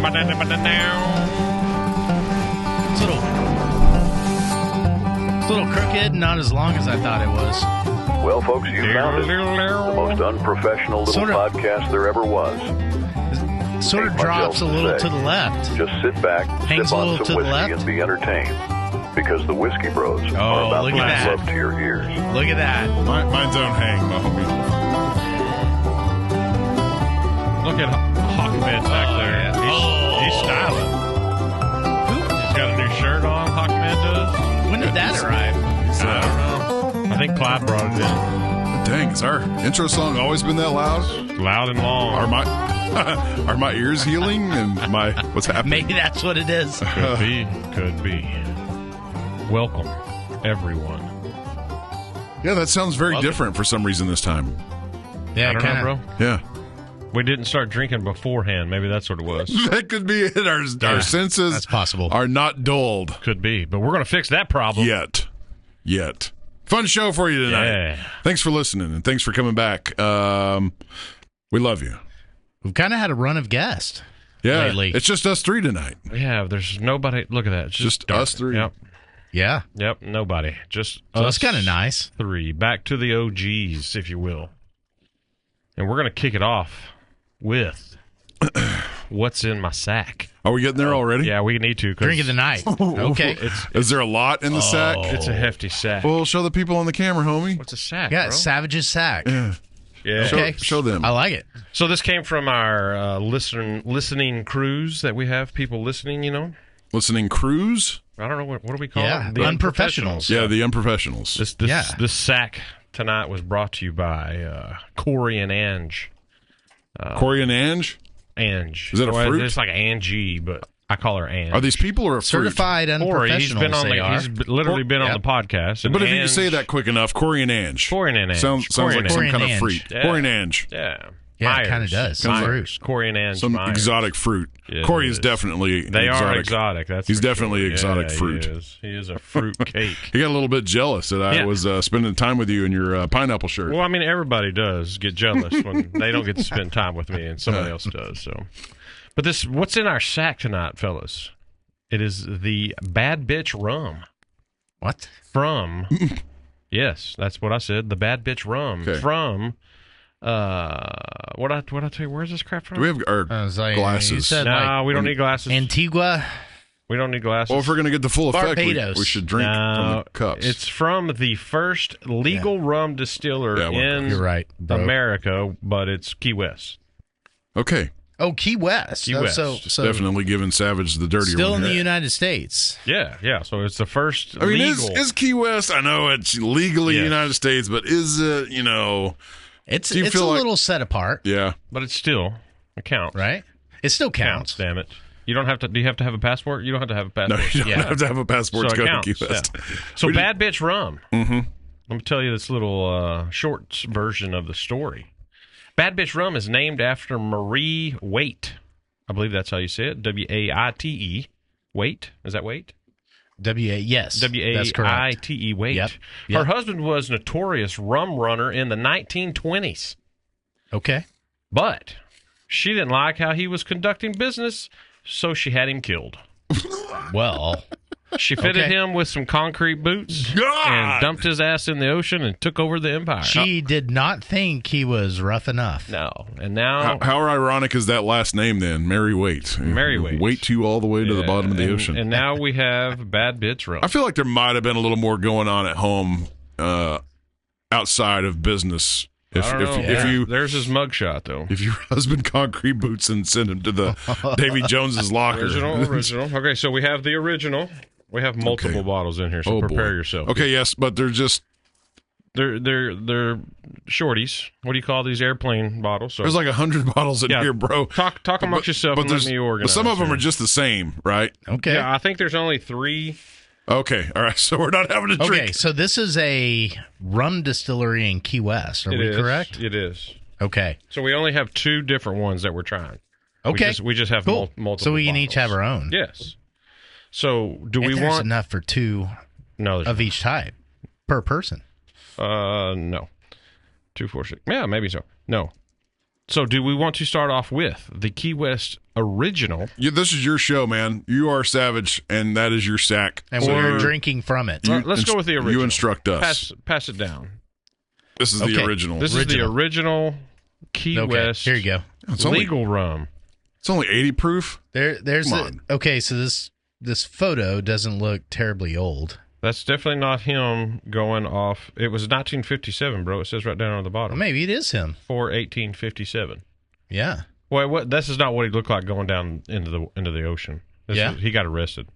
It's a little crooked, not as long as I thought it was. Well, folks, you found it. The most unprofessional little podcast there ever was. Sort of drops a little to the left. Just sit back, hangs sip a little on to some the whiskey, left. and be entertained. Because the Whiskey Bros are about to make love to your ears. Look at that. Mine don't hang, my homie. Look at Hawkman back there. Yeah. He's styling. He's got a new shirt on, Hawkman does. When did that arrive? I don't know. I think Clyde brought it in. Dang, has our intro song always been that loud? Loud and long. Are my ears healing and what's happening? Maybe that's what it is. Could be. Welcome, everyone. Yeah, that sounds very different for some reason this time. Yeah, I don't know, bro. Yeah. We didn't start drinking beforehand. Maybe that's what it was. That could be it. Our senses that's possible. Are not dulled. Could be. But we're going to fix that problem. Yet. Fun show for you tonight. Yeah. Thanks for listening, and thanks for coming back. We love you. We've kind of had a run of guests lately. It's just us three tonight. Yeah, there's nobody. Look at that. It's just dark. Us three. Yep. Yeah. Yep, nobody. Just so us that's kind of nice. Three. Back to the OGs, if you will. And we're going to kick it off with what's in my sack. Are we getting there already? Yeah, we need to. Drink of the night. Okay. Is there a lot in the sack? It's a hefty sack. Well, show the people on the camera, homie. What's a sack, Yeah, bro? Savage's sack. Yeah. Okay. Show them. I like it. So this came from our listening cruise that we have, people listening, you know. Listening cruise? I don't know, what do we call Yeah, it? the unprofessionals. Yeah, the unprofessionals. This sack tonight was brought to you by Corey and Ange. Corey and Ange? Ange. Is that a fruit? It's like Angie, but I call her Ange. Are these people or a fruit? Certified unprofessionals. He's literally been on the podcast. But if you can say that quick enough, Corey and Ange. Corey and Ange. Sounds like some kind of fruit. Yeah. Corey and Ange. Yeah. Yeah, it kind of does. Some fruit. Corey and Ange. Some Myers. exotic fruit. Yeah, Corey is definitely They exotic. are exotic. He's definitely exotic fruit. He is a fruit cake. He got a little bit jealous that I was spending time with you in your pineapple shirt. Well, I mean, everybody does get jealous when they don't get to spend time with me and somebody else does. So, but what's in our sack tonight, fellas? It is the Bad Bitch Rum. What? From, yes, that's what I said. The Bad Bitch Rum. Okay. From, what I tell you, where's this crap from? Do we have our glasses? No, we don't need glasses. Antigua. We don't need glasses. Well, if we're going to get the full effect, Barbados. we should drink from the cups. It's from the first legal rum distiller in You're right, bro. America, but it's Key West. Okay. Oh, Key West. Key West. So Definitely giving Savage the dirty still one in the here. United States. Yeah. So it's the first I mean, legal. is Key West, I know it's legally United States, but is it, It's do you it's a feel like- little set apart, yeah. But it counts. right? It still counts. Damn it. You don't have to. Do you have to have a passport? You don't have to have a No, passport. you don't have to have a passport So to it go counts, to Key West. yeah. So Bad Bitch Rum. Mm-hmm. Let me tell you this little short version of the story. Bad Bitch Rum is named after Marie Waite. I believe that's how you say it. W-A-I-T-E. Waite. Is that Waite? Yes. That's correct. W-A-I-T-E. Waite. Yep. Her husband was a notorious rum runner in the 1920s. Okay. But she didn't like how he was conducting business, so she had him killed. Well, She fitted him with some concrete boots and dumped his ass in the ocean and took over the empire. she did not think he was rough enough. No. And now... How ironic is that last name then? Mary Waite. Mary Waite. Wait you all the way to the bottom of the ocean. And now we have Bad Bitch Rum. I feel like there might have been a little more going on at home outside of business. If you There's his mugshot, though. if your husband concrete boots and send him to the Davy Jones's locker. Original. Okay, so we have the original. We have multiple bottles in here, so prepare yourself. Okay, yes, but they're just They're shorties. What do you call these airplane bottles? So there's like 100 bottles in here, bro. Talk amongst yourself and let me organize. But some of them here. are just the same, right? Okay. Yeah, I think there's only 3. Okay, all right. So we're not having a drink. Okay, so this is a rum distillery in Key West. Are we correct? It is. Okay. So we only have 2 different ones that we're trying. Okay. We just have multiple. So we can bottles. each have our own. Yes. So do we There's want enough for 2 of each type per person? No. 2, 4, 6. Yeah, maybe so. No. So, do we want to start off with the Key West original? This is your show, man. You are Savage, and that is your sack. And we're drinking from it. Let's go with the original. You instruct us. Pass it down. This is the original. This is the original Key West. Here you go. It's legal rum. It's only 80 proof. There's so this photo doesn't look terribly old. That's definitely not him going off. It was 1957, bro. It says right down on the bottom. Well, maybe it is him. 4/1857. Yeah. Well, this is not what he looked like going down into the ocean. He got arrested.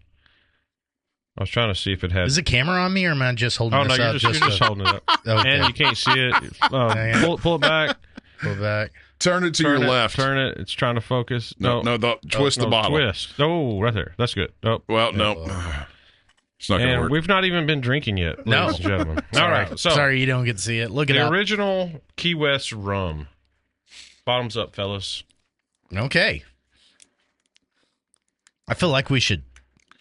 I was trying to see if it had. Is the camera on me, or am I just holding this up? You're just holding it up. Okay. And you can't see it. Pull it back. Pull it back. Turn it to your left. Turn it. It's trying to focus. Twist the bottle. Twist. Oh, right there. That's good. Oh. Well, no. It's not going to work. We've not even been drinking yet, ladies and gentlemen. All right. So, sorry you don't get to see it. Look at the original Key West rum. Bottoms up, fellas. Okay. I feel like we should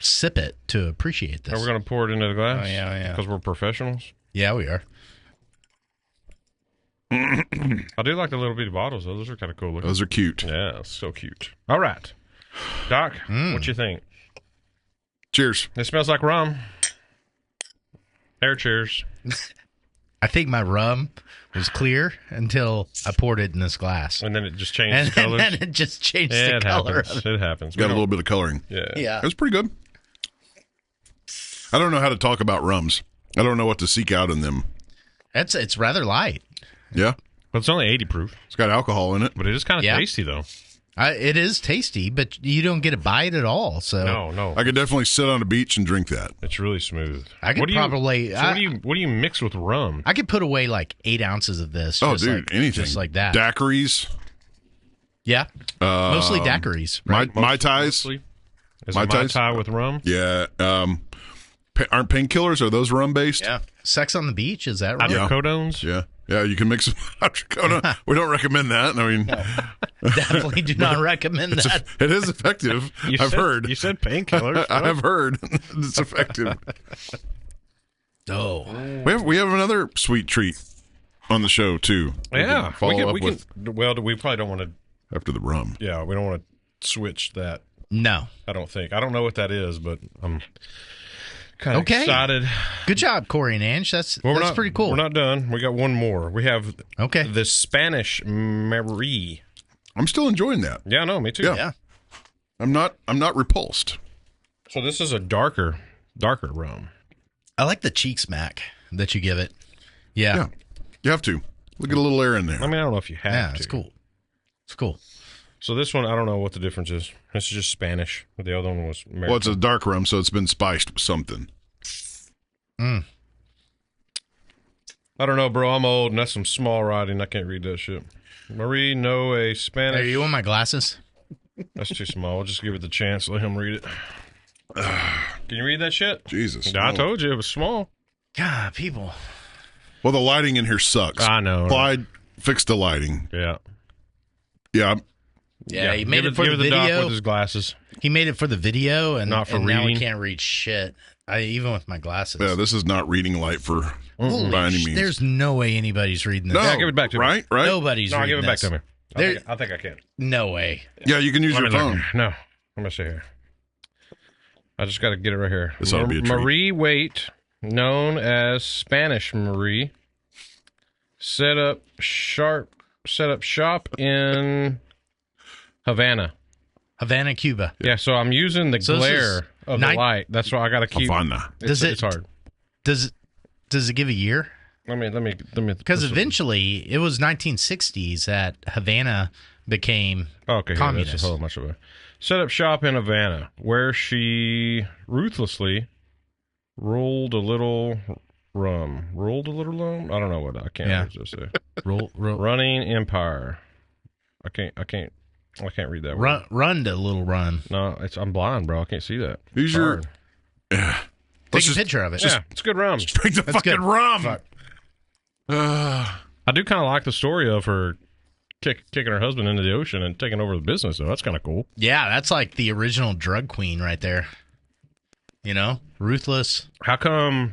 sip it to appreciate this. Are we going to pour it into the glass? Oh, yeah. Because we're professionals? Yeah, we are. I do like the little bitty bottles, though. Those are kind of cool looking. Those are cute. Yeah, so cute. All right. Doc, what you think? Cheers. It smells like rum. Cheers. I think my rum was clear until I poured it in this glass. And then it just changed the color. And then it just changed the color. It happens. Got a little bit of coloring. Yeah. It was pretty good. I don't know how to talk about rums. I don't know what to seek out in them. It's rather light. Yeah. Well, it's only 80 proof. It's got alcohol in it. But it is kind of tasty, though. It is tasty, but you don't get a bite at all. So No. I could definitely sit on a beach and drink that. It's really smooth. I could probably... what do you mix with rum? I could put away like 8 ounces of this. Anything. Just like that. Daiquiris. Yeah. Mostly daiquiris. Right? Mai Tais. Mostly. Is a Mai Tai with rum? Yeah. Aren't painkillers? Are those rum-based? Yeah. Sex on the beach? Is that right? Hydrocodones? Yeah. Yeah, you can mix hydrocodone. We don't recommend that. I mean, definitely do not recommend that. It is effective. I've heard. You said painkillers. I have heard it's effective. Oh, we have another sweet treat on the show too. Yeah, we probably don't want to after the rum. Yeah, we don't want to switch that. No, I don't think. I don't know what that is, but I'm kind of excited. Good job, Corey and Ange. That's pretty cool. We're not done. We got one more. We have the Spanish Marie. I'm still enjoying that. Yeah, no, me too. Yeah. I'm not repulsed. So this is a darker rum. I like the cheek smack that you give it. Yeah. You have to. Look at a little air in there. I mean, I don't know if you have to. Yeah, it's cool. It's cool. So this one, I don't know what the difference is. This is just Spanish. The other one was American. Well, it's a dark rum, so it's been spiced with something. I don't know, bro. I'm old, and that's some small writing. I can't read that shit. Marie, no, a Spanish. Are you want my glasses? That's too small. I'll just give it the chance. Let him read it. Can you read that shit? Jesus. I told you it was small. God, people. Well, the lighting in here sucks. I know. Clyde fixed the lighting. Yeah. Yeah. Yeah, he made it for the video. Doc with his glasses. He made it for the video, and not for reading. Now he can't read shit. Even with my glasses. Yeah, this is not reading light for by any means. There's no way anybody's reading this. No, yeah, give it back to me. Right? Nobody's reading give it back this. to me. I think I can. No way. Yeah, you can use your phone. No. Let me see here. I just got to get it right here. This ought to be a treat. Marie Waite, known as Spanish Marie, set up shop in Havana, Cuba. Yeah, so I'm using the glare of the light. That's why I got to keep. Havana. It's hard. Does it give a year? Let me. Because eventually it was 1960s that Havana became communist. That's a whole bunch of it. Set up shop in Havana, where she ruthlessly rolled a little rum. Rolled a little rum? I don't know what I can't just say. Running empire. I can't read that word. Run a little run. No, I'm blind, bro. I can't see that. Use your. Take a picture of it. Yeah, it's good rum. Just drink the fucking rum. I do kind of like the story of her kicking her husband into the ocean and taking over the business, though. That's kind of cool. Yeah, that's like the original drug queen right there. You know, ruthless. How come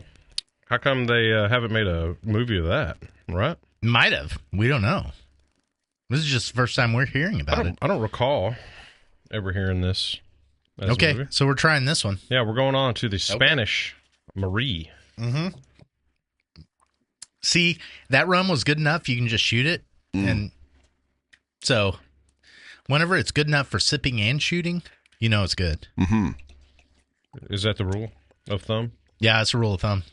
they haven't made a movie of that? Right? Might have. We don't know. This is just the first time we're hearing about it. I don't recall ever hearing this. as a Okay, movie. so we're trying this one. Yeah, we're going on to the Spanish Marie. Mm-hmm. See, that rum was good enough. You can just shoot it. And so whenever it's good enough for sipping and shooting, you know it's good. Mm-hmm. Is that the rule of thumb? Yeah, it's a rule of thumb.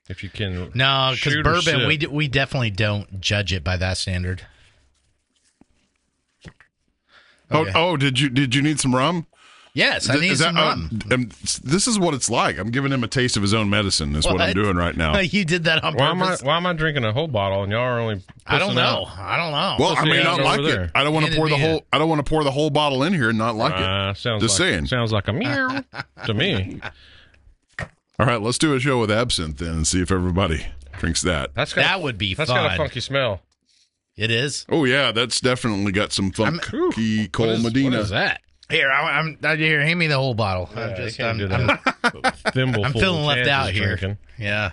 If you can No, because shoot or bourbon, sip. we definitely don't judge it by that standard. Okay. Oh, did you need some rum? Yes, I need some rum. This is what it's like. I'm giving him a taste of his own medicine. Is what I'm doing right now. You did that on purpose. Why am I drinking a whole bottle and y'all are only? I don't know. out? I don't know. Well, I may not like over it. there. I don't want to pour the whole. I don't want to pour the whole bottle in here and not like it. Sounds Just like, saying. Sounds like a meow to me. All right, let's do a show with absinthe then and see if everybody drinks that. That would be That's fun. got a funky smell. It is. Oh yeah, that's definitely got some funky Cole Medina. What is that? Here, here. Hand me the whole bottle. Yeah, I'm just, you can't I'm, do I'm, that. Thimbleful I'm feeling left chances out here. drinking. Yeah.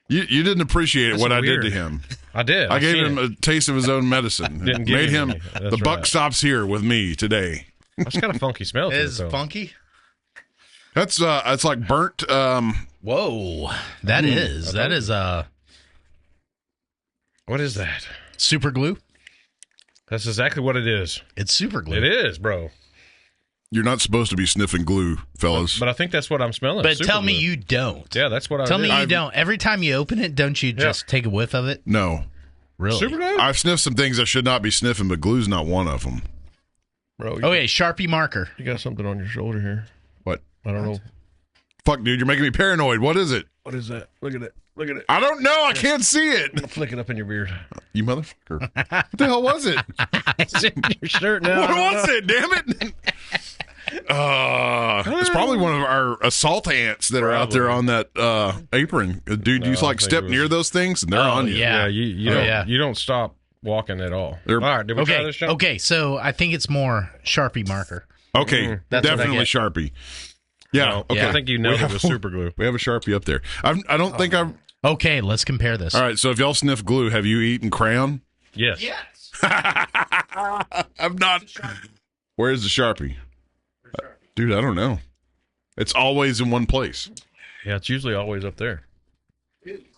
You didn't appreciate That's what I weird. did to him. I did. I gave seen him it. a taste of his own medicine. Didn't give Made it to him. me. That's The buck right. stops here with me today. That's got a funky smell It to it, is though. funky. That's it's like burnt. Whoa. That is What is that? super glue. That's exactly what it is. It's super glue. It is, bro. You're not supposed to be sniffing glue, fellas. But I think that's what I'm smelling. But Super tell me glue. you don't. Yeah, that's what I Tell did. me you don't. Every time you open it, don't you just take a whiff of it? No, Really? Super glue? I've sniffed some things I should not be sniffing, but glue's not one of them. Bro, Okay, Sharpie marker. you got something on your shoulder here. What? I don't know. Fuck, dude, you're making me paranoid. What is it? What is that? Look at it. Look at it. I don't know. I can't see it. Flick it up in your beard. You motherfucker. What the hell was it? It's in your shirt now. What was it? Damn it. It's probably one of our assault ants that are out there on that apron. Dude, you No, I like think step it was- near those things and they're on you. yeah. Yeah, you don't stop walking at all. They're- All right, did we try this, John? Okay, so I think it's more Sharpie marker. Okay, That's what I definitely get. Sharpie. Yeah, No, okay. I think you know it was super glue. We have a Sharpie up there. I don't think I've... Okay, let's compare this. All right, so if y'all sniff glue, have you eaten crayon? Yes. I've not. Where's the Sharpie? Dude, I don't know. It's always in one place. Yeah, it's usually always up there.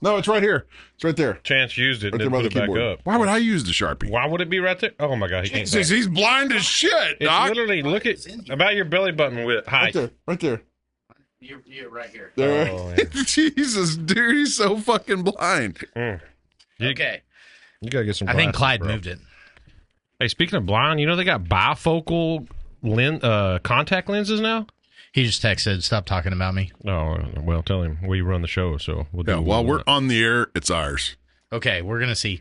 No, it's right here. It's right there. Chance used it Right and there then by put the it back keyboard. up. Why would I use the Sharpie? Why would it be right there? Oh my God, he can't. Jesus, he's blind as shit, It's Doc. literally, look at about your belly button width height. Right there. You're right here. There. Oh, yeah. Jesus, dude, he's so fucking blind. Okay. You gotta get some. I think glasses, Clyde bro. moved it. Hey, speaking of blind, you know they got bifocal contact lenses now. He just texted, stop talking about me. Oh well, tell him we run the show, so we'll do. Yeah, what while we we're want. on the air, it's ours. Okay, we're going to see.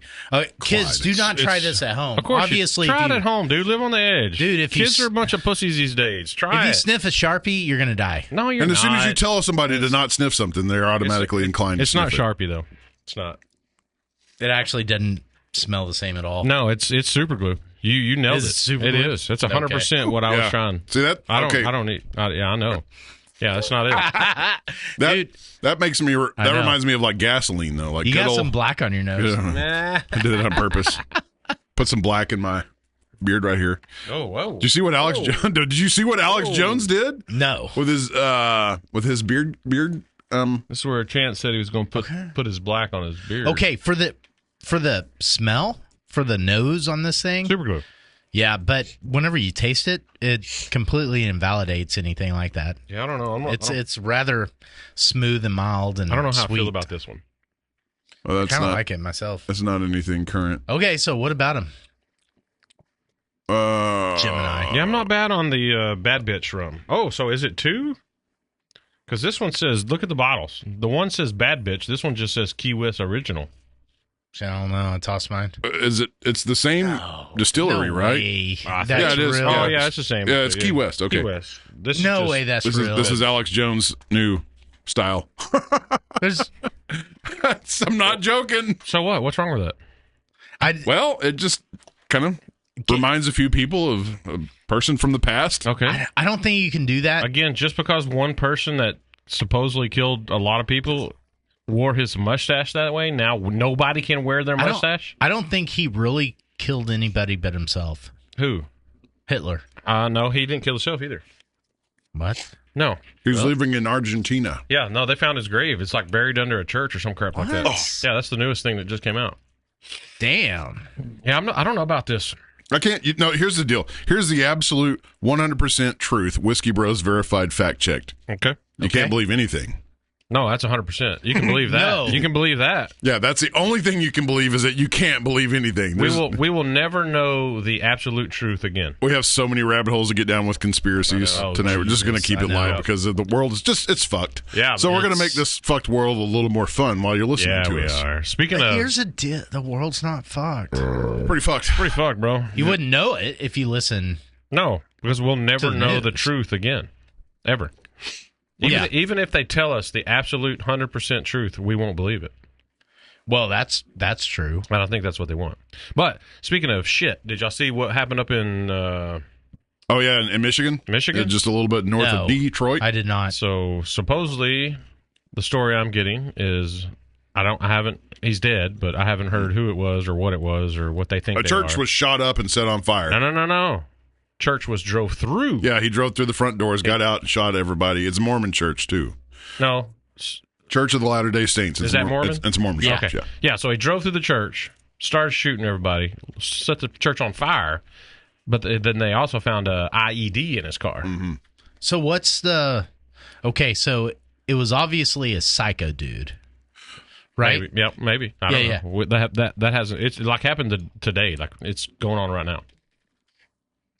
Kids, do not try this at home. Of course, Obviously, try if it you, at home, dude. Live on the edge, Dude, if you kids s- are a bunch of pussies these days. Try if you it. sniff a Sharpie, you're going to die. No, you're And not. as soon as you tell somebody to not sniff something, they're automatically inclined to It's not sniff it. Sharpie though. It's not. It actually doesn't smell the same at all. No, it's super glue. You nailed Is it. it super It glue? is. That's 100% what I was Yeah. trying. See that? I don't. Okay. I don't need. yeah, I know. Yeah, that's not it. That makes me. That know. reminds me of like gasoline though. Like You good got old, some black on your nose. Yeah. I did it on purpose. Put some black in my beard right here. Oh, whoa. Did you see what Alex Jones? Did you see what Alex Jones did No. with his beard? This is where Chance said he was going to put his black on his beard. Okay, for the smell, for the nose on this thing. Super glue. Yeah, but whenever you taste it, it completely invalidates anything like that. Yeah, I don't know. It's rather smooth and mild and I don't know how sweet. I feel about this one. Well, I that's kind of not. like it myself. That's not anything current. Okay, so what about him? Gemini. Yeah, I'm not bad on the Bad Bitch Rum. Oh, so is it 2? Because this one says, look at the bottles. The one says Bad Bitch. This one just says Key West Original. I don't know. I tossed mine. Is it? It's the same distillery, No right? way. I think- That's Yeah, it is. real. Oh, Yeah. yeah, it's the same. Yeah, it's Key West. Okay. Key West. This is No just- way that's This real. is Alex Jones' new style. There's- I'm not joking. So what? What's wrong with it? Well, it just kind of reminds a few people of a person from the past. Okay. I don't think you can do that. Again, just because one person that supposedly killed a lot of people wore his mustache that way, now nobody can wear their mustache? I don't think he really killed anybody but himself. Who? Hitler. No, he didn't kill himself either. What? No. He was living in Argentina. Yeah, no, they found his grave. It's like buried under a church or some crap like that. Oh. Yeah, that's the newest thing that just came out. Damn. Yeah, I don't know about this. I can't. Here's the deal. Here's the absolute 100% truth. Whiskey Bros verified, fact checked. Okay. You can't believe anything. No, that's 100%. You can believe that. No. You can believe that. Yeah, that's the only thing you can believe is that you can't believe anything. We will never know the absolute truth again. We have so many rabbit holes to get down with conspiracies tonight. We're just going to keep it light because the world is it's fucked. Yeah. So we're going to make this fucked world a little more fun while you're listening to us. Yeah, we are. Speaking But of, here's the world's not fucked. Pretty fucked. pretty fucked, bro. You wouldn't know it if you listen. No, because we'll never the know news. the truth again, ever. Yeah. Even if they tell us the absolute 100% truth, we won't believe it. Well, that's true. I don't think that's what they want. But speaking of shit, did y'all see what happened up in Oh yeah, in Michigan. Michigan? Just a little bit north No. of Detroit. I did not. So supposedly, the story I'm getting is he's dead, but I haven't heard who it was or what they think. A church was shot up and set on fire. No. Church was drove through. Yeah, he drove through the front doors, got out, and shot everybody. It's a Mormon church too. No. Church of the Latter-day Saints. Is that Mormon? It's a Mormon church. Okay. Yeah. Yeah, so he drove through the church, started shooting everybody, set the church on fire, but then they also found a IED in his car. Mm-hmm. So what's the... Okay, so it was obviously a psycho dude, right? Maybe. Yep, maybe. I don't know. That hasn't... It's like happened today. Like, it's going on right now.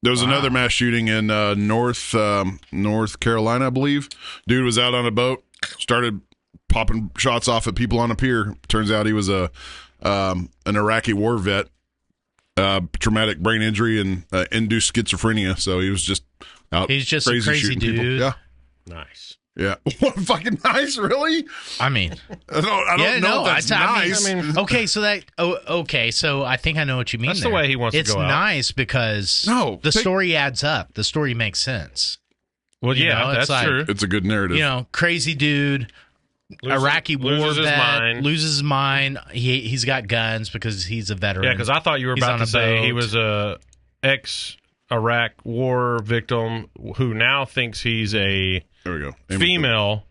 There was another mass shooting in North Carolina, I believe. Dude was out on a boat, started popping shots off at people on a pier. Turns out he was an Iraqi war vet, traumatic brain injury and induced schizophrenia. So he was just out. He's just a crazy crazy shooting dude. people. Yeah, Nice. yeah. What fucking nice, really? I mean... I don't know if that's nice. I mean, okay, so that... okay, so I think I know what you mean. That's there. the way he wants to It's go out. nice because the story adds up. The story makes sense. Well, You yeah, know, it's that's like- true. It's a good narrative. You know, crazy dude... Iraqi war loses his vet, mind. loses his mind. He's got guns because he's a veteran. Yeah, because I thought you were He's about on to a say he boat. was a ex-Iraq war victim who now thinks he's a There we go. female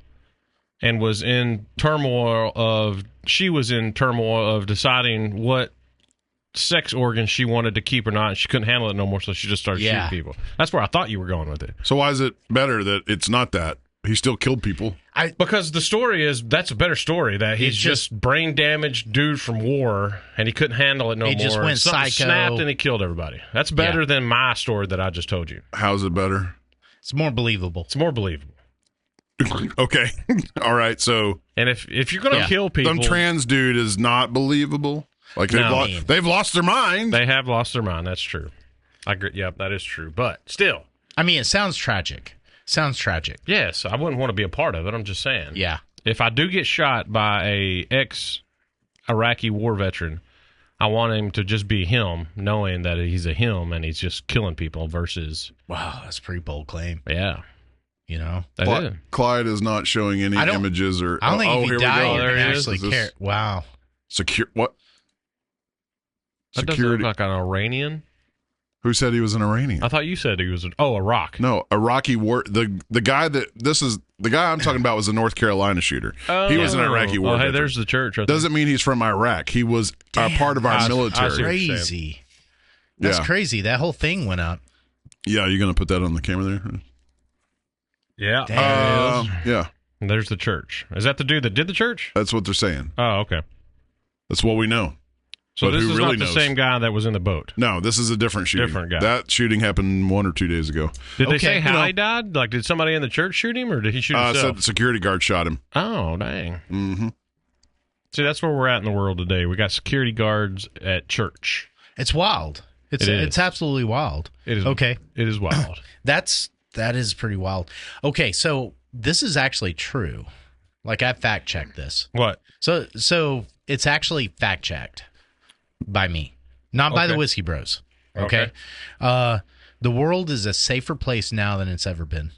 and was in turmoil of deciding what sex organs she wanted to keep or not, and she couldn't handle it no more, so she just started shooting people. That's where I thought you were going with it. So why is it better that it's not that? He still killed people. Because the story is, that's a better story, that he's just brain damaged dude from war, and he couldn't handle it no more. He just went Something psycho. snapped and he killed everybody. That's better than my story that I just told you. How's it better? It's more believable. It's more believable. Okay. All right. So And if you're going to kill people, some trans dude is not believable. Like they've lost their mind. they have lost their mind. That's true. I agree. Yep, that is true. But still, I mean, it sounds tragic. yes, I wouldn't want to be a part of it. I'm just saying. Yeah. If I do get shot by a ex-Iraqi war veteran, I want him to just be him, knowing that he's a him and he's just killing people versus... Wow, that's a pretty bold claim. Yeah. You know? That is. Clyde is not showing any images or. I don't think if here you we die, go. you're There going to he is. actually Is this- care. Wow. What? That doesn't look like an Iranian. Who said he was an Iranian? I thought you said he was Iraq. No, Iraqi war. The guy I'm talking about was a North Carolina shooter. He was an Iraqi war. Oh, hey, veteran. there's the church. Right Doesn't mean he's from Iraq. He was a part of our I see military. what you're saying. Crazy. That's Yeah. crazy. That whole thing went up. Yeah, you're gonna put that on the camera there. Yeah. Damn. Yeah, And there's the church. Is that the dude that did the church? that's what they're saying. Oh, okay. That's what we know. So But this who is really not the knows? same guy that was in the boat. No, this is a different shooting. Different guy. That shooting happened 1 or 2 days ago. Did they Okay, say how you know- he died? Like, did somebody in the church shoot him, or did he shoot himself? Said the security guard shot him. Oh, dang. Mm-hmm. See, that's where we're at in the world today. We got security guards at church. It's wild. It is. It's absolutely wild. It is Okay. It is wild. That is pretty wild. Okay, so this is actually true. Like, I fact checked this. What? So it's actually fact checked by me, not by the Okay. Whiskey Bros. Okay. The world is a safer place now than it's ever been.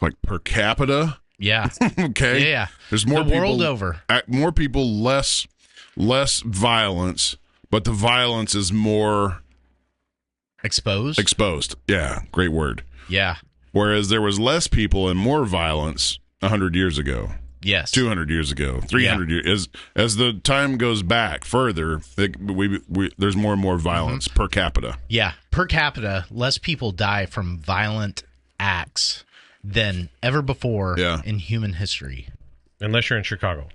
Like per capita. Yeah. Okay. Yeah. There's more the people. world over. More people less less violence, but the violence is more exposed. Yeah, great word. Yeah. Whereas there was less people and more violence 100 years ago. Yes. 200 years ago, 300 years. As the time goes back further, there's more and more violence per capita. Yeah. Per capita, less people die from violent acts than ever before in human history. Unless you're in Chicago.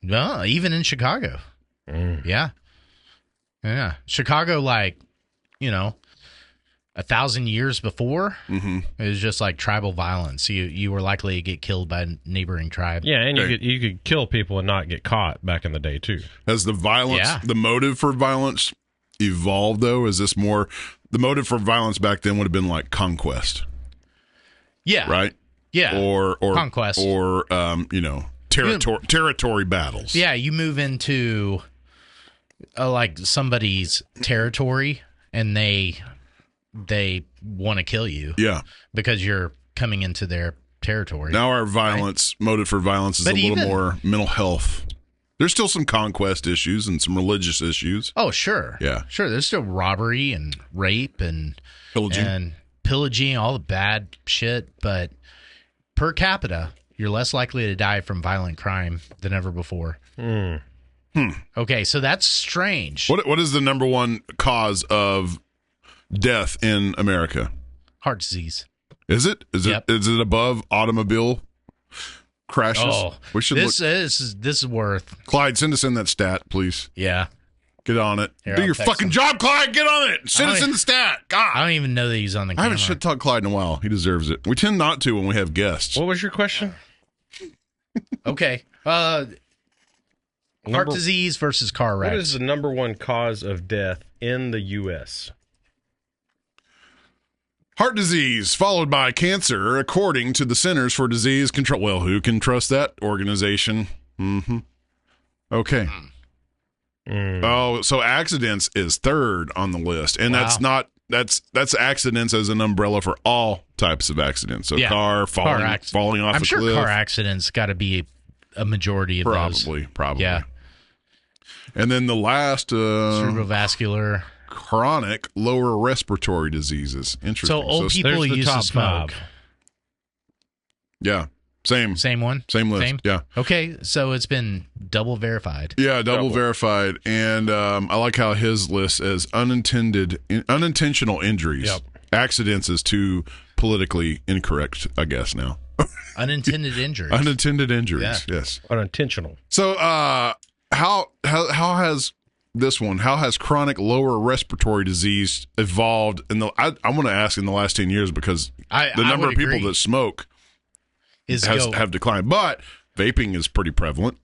No, even in Chicago. Yeah. Yeah. Chicago, 1,000 years before, it was just like tribal violence. You were likely to get killed by a neighboring tribe. Yeah, and you could kill people and not get caught back in the day, too. Has the violence, the motive for violence evolved, though? Is this more, the motive for violence back then would have been like conquest. Yeah. Right? Yeah. Or conquest. Or, territory battles. Yeah, you move into somebody's territory and they want to kill you. Yeah. Because you're coming into their territory. Now our motive for violence is a little more mental health. There's still some conquest issues and some religious issues. Oh, sure. Yeah. Sure. There's still robbery and rape and pillaging, all the bad shit. But per capita, you're less likely to die from violent crime than ever before. Okay, so that's strange. What is the number one cause of death in America? Heart disease. Is it? Is it above automobile crashes? Oh, we should this is worth. Clyde, send us in that stat, please. Yeah. Get on it. Here, do I'll your fucking job, Clyde. Get on it. Send us in the stat. God. I don't even know that he's on the camera. I haven't shit talked Clyde in a while. He deserves it. We tend not to when we have guests. What was your question? Okay. Heart disease versus car wrecks. What is the number one cause of death in the U.S.? Heart disease, followed by cancer, according to the Centers for Disease Control. Well, who can trust that organization? Okay. Oh, so accidents is third on the list, and that's accidents as an umbrella for all types of accidents. So car falling off a cliff. I'm sure car accidents got to be a majority of those. Probably. Yeah. And then the last cerebrovascular, chronic lower respiratory diseases. Interesting. So old people used to smoke. Yeah. Same one? Same list. Yeah. Okay, so it's been double verified. Yeah, double verified. And I like how his list is unintentional injuries. Yep. Accidents is too politically incorrect, I guess, now. Unintended injuries. Unintended injuries, yes. Unintentional. So how has this one, how has chronic lower respiratory disease evolved? I want to ask in the last 10 years because the number of people that smoke have declined, but vaping is pretty prevalent.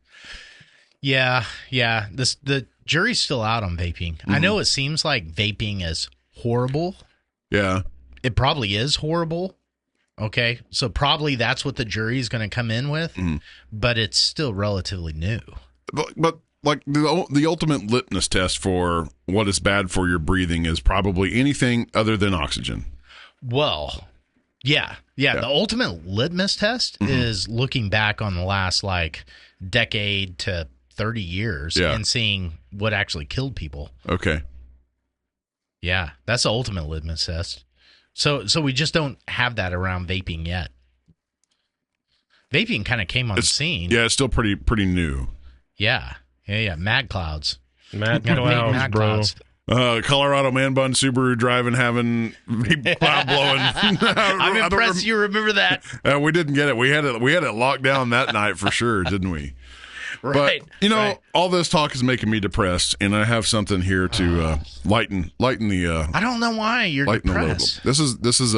Yeah. The jury's still out on vaping. I know it seems like vaping is horrible. Yeah. It probably is horrible. Okay. So probably that's what the jury is going to come in with, but it's still relatively new. But like the ultimate litmus test for what is bad for your breathing is probably anything other than oxygen. Well, yeah. The ultimate litmus test is looking back on the last decade to 30 years and seeing what actually killed people. Okay. Yeah, that's the ultimate litmus test. So we just don't have that around vaping yet. Vaping kind of came on the scene. Yeah, it's still pretty new. Yeah. Mad clouds. Mad clouds, bro. Colorado man bun Subaru driving, having cloud blowing. I'm impressed you remember that. We didn't get it. We had it locked down that night for sure, didn't we? Right. But all this talk is making me depressed, and I have something here to lighten the. I don't know why you're depressed. This is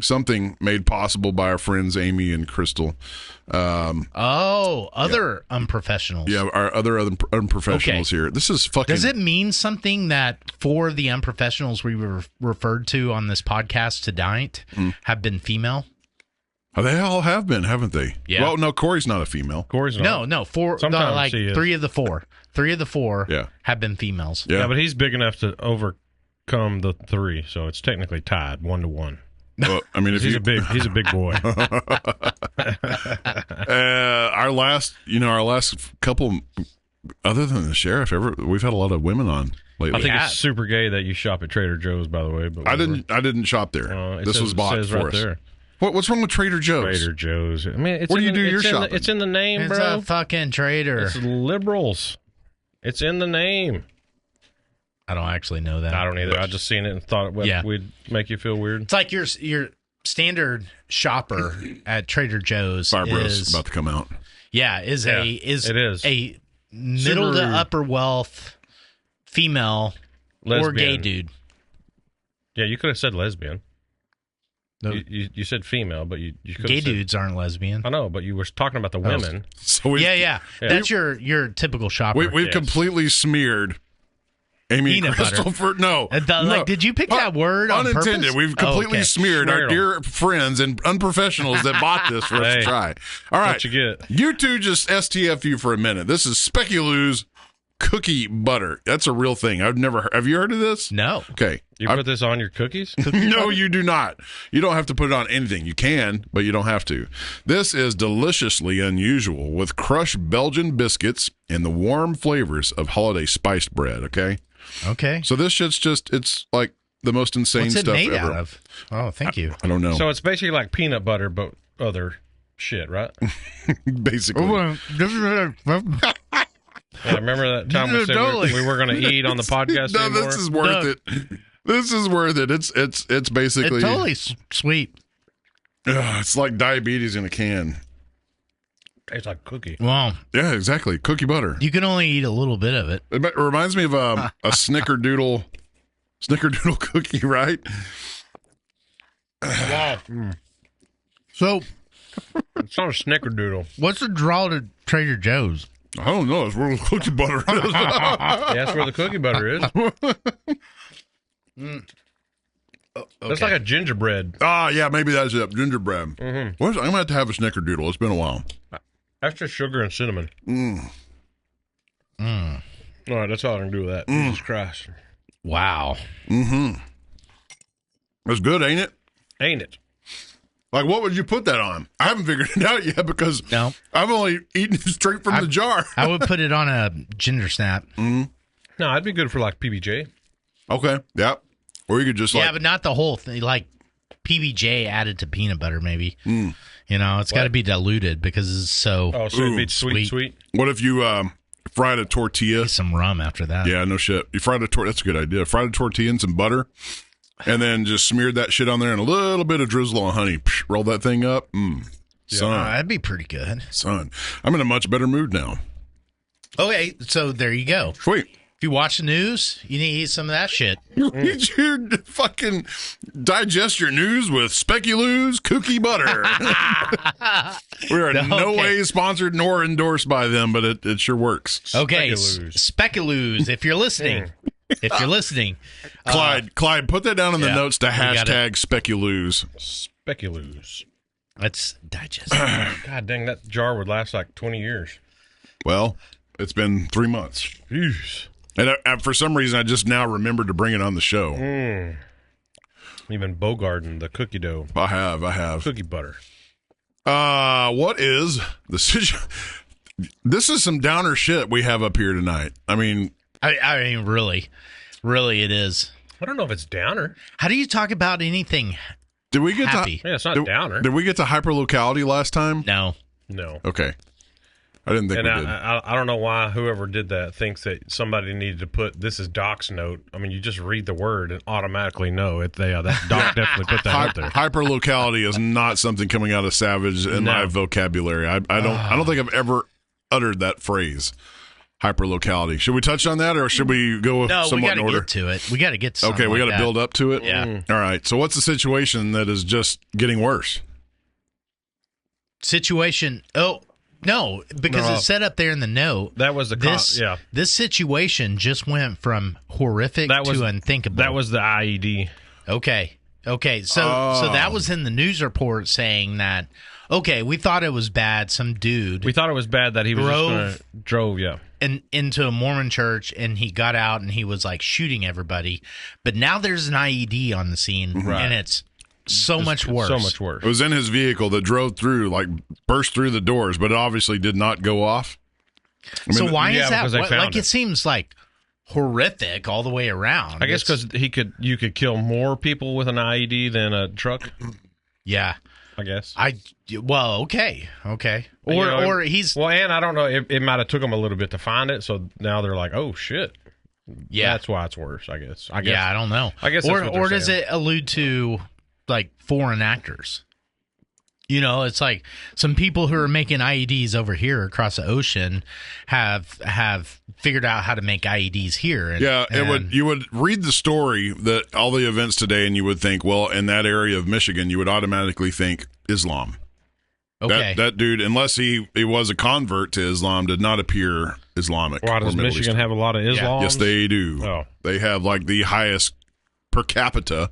something made possible by our friends Amy and Crystal. Other unprofessionals. Yeah, our other unprofessionals here. This is fucking. Does it mean something that 4 of the unprofessionals we were referred to on this podcast tonight have been female? Oh, they all have been, haven't they? Yeah. Well, no, Corey's not a female. Corey's not. No, 4. Sometimes he is. 3 of the 4. 3 of the 4 have been females. Yeah, but he's big enough to overcome the 3, so it's technically tied 1-1. Well, I mean, he's a big boy. Our last couple Other than the sheriff, we've had a lot of women on lately. I think it's super gay that you shop at Trader Joe's, by the way. But I didn't shop there. This was bought for us. There. What's wrong with Trader Joe's? Trader Joe's. I mean, where do you do your shopping? It's in the name, it's bro. It's a fucking trader. It's liberals. It's in the name. I don't actually know that. I don't either. I just seen it and thought it would make you feel weird. It's like your standard shopper at Trader Joe's is about to come out. Yeah, is a middle to upper wealth female lesbian. Or gay dude. Yeah, you could have said lesbian. No. You said female, but you could gay have said, dudes aren't lesbian. I know, but you were talking about the women. So yeah. That's your typical shopper. We've completely smeared Amy and Crystal for no. Did you pick that word on unintended? Purpose? We've completely smeared our dear friends and unprofessionals that bought this for us to try. All right, what you get? You two just STFU for a minute. This is Speculoos cookie butter. That's a real thing. I've never heard. Have you heard of this? No. Okay. You put this on your cookies? No, you do not. You don't have to put it on anything. You can, but you don't have to. This is deliciously unusual with crushed Belgian biscuits and the warm flavors of holiday spiced bread, okay? Okay. So this shit's it's like the most insane stuff ever. What's it made out of? Oh, thank you. I don't know. So it's basically like peanut butter, but other shit, right? Basically. Yeah, remember that time we said we were going to eat on the podcast anymore? This is worth it. This is worth it. It's basically... It's totally sweet. It's like diabetes in a can. Tastes like cookie. Wow. Yeah, exactly. Cookie butter. You can only eat a little bit of it. It reminds me of a snickerdoodle cookie, right? Wow. So... It's not a snickerdoodle. What's the draw to Trader Joe's? I don't know. It's where the cookie butter is. Yeah, that's where the cookie butter is. Okay. That's like a gingerbread. Yeah, maybe that's it. Gingerbread. Mm-hmm. I'm going to have a snickerdoodle. It's been a while. That's just sugar and cinnamon. All right, that's all I can do with that. Jesus Christ. Wow. Mm-hmm. That's good, ain't it? Ain't it? Like, what would you put that on? I haven't figured it out yet because I've only eaten it straight from the jar. I would put it on a ginger snap. Mm-hmm. No, I'd be good for like PBJ. Okay, yeah. Or you could just but not the whole thing. Like PBJ added to peanut butter, maybe. You know, it's got to be diluted because it's so. Oh, so it'd be sweet. What if you fried a tortilla? Get some rum after that. Yeah, no shit. You fried a tortilla. That's a good idea. Fried a tortilla and some butter. And then just smeared that shit on there and a little bit of drizzle on honey. Psh, roll that thing up. Son. That'd be pretty good. Son. I'm in a much better mood now. Okay, so there you go. Sweet. If you watch the news, you need to eat some of that shit. You fucking digest your news with Speculoos cookie butter. We are in no way sponsored nor endorsed by them, but it sure works. Okay, Speculoos, if you're listening. If you're listening. Clyde, put that down in the notes to hashtag Speculoos. Speculoos. Let's digest. God dang, that jar would last like 20 years. Well, it's been 3 months. Jeez. And for some reason, I just now remembered to bring it on the show. Even Bogarden, the cookie dough. I have. Cookie butter. What is the situation? This is some downer shit we have up here tonight. I mean, really it is. I don't know if it's downer. How do you talk about anything did we get happy? Yeah, it's not downer. Did we get to hyperlocality last time? No. Okay. I didn't think we did. I don't know why whoever did that thinks that somebody needed to put this is Doc's note. I mean, you just read the word and automatically know that Doc definitely put that out there. Hyperlocality is not something coming out of Savage in my vocabulary. I don't think I've ever uttered that phrase. Hyperlocality. Should we touch on that, or should we go somewhat in order? Get to it. We got to get to something. Okay, we got to build up to it. Yeah. All right. So, what's the situation that is just getting worse? Situation. Oh no, because it's set up there in the note. That was This situation just went from horrific to unthinkable. That was the IED. Okay. So that was in the news report saying that. Okay, we thought it was bad. Some dude. We thought it was bad that he was drove. Yeah. Into a Mormon church, and he got out and he was like shooting everybody. But now there's an IED on the scene, and it's much worse. So much worse. It was in his vehicle that drove through, like burst through the doors, but it obviously did not go off. So why is that? because they found it seems like horrific all the way around. I guess because you could kill more people with an IED than a truck. Yeah, I guess. Okay. Or he's and I don't know. It might have took them a little bit to find it, so now they're like, oh shit. Yeah, that's why it's worse. I guess. Yeah, I don't know. I guess. Or does it allude to like foreign actors? You know, it's like some people who are making IEDs over here across the ocean have figured out how to make IEDs here. You would read the story, that all the events today, and you would think, well, in that area of Michigan, you would automatically think Islam. Okay. That dude, unless he was a convert to Islam, did not appear Islamic. Why does Michigan have a lot of Islam? Yes, they do. Oh. They have like the highest per capita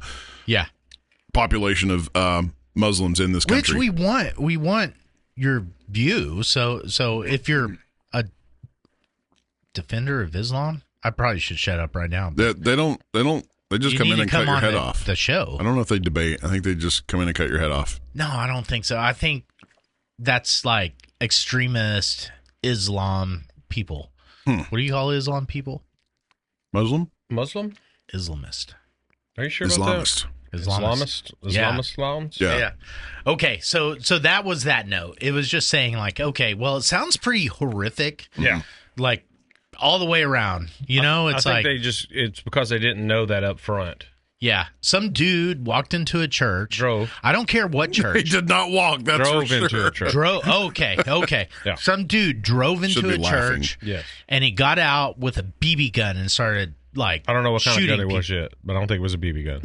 population of Muslims in this country. Which we want your view. So if you're a defender of Islam, I probably should shut up right now. They just come in and cut your head off. The show. I don't know if they debate. I think they just come in and cut your head off. No, I don't think so. I think that's like extremist Islam people. What do you call Islam people? Muslim? Islamist. Are you sure about that? Islamist. Yeah. Okay, so that was that note. It was just saying like, okay, well, it sounds pretty horrific. Yeah. Like all the way around. You know, it's I think it's because they didn't know that up front. Yeah. Some dude walked into a church. Drove. I don't care what church. He did not walk. That's drove for sure. into a church. Okay. Yeah. Some dude drove into a church. Yes. And he got out with a BB gun and started like I don't know what kind of gun it people. was yet, but I don't think it was a BB gun.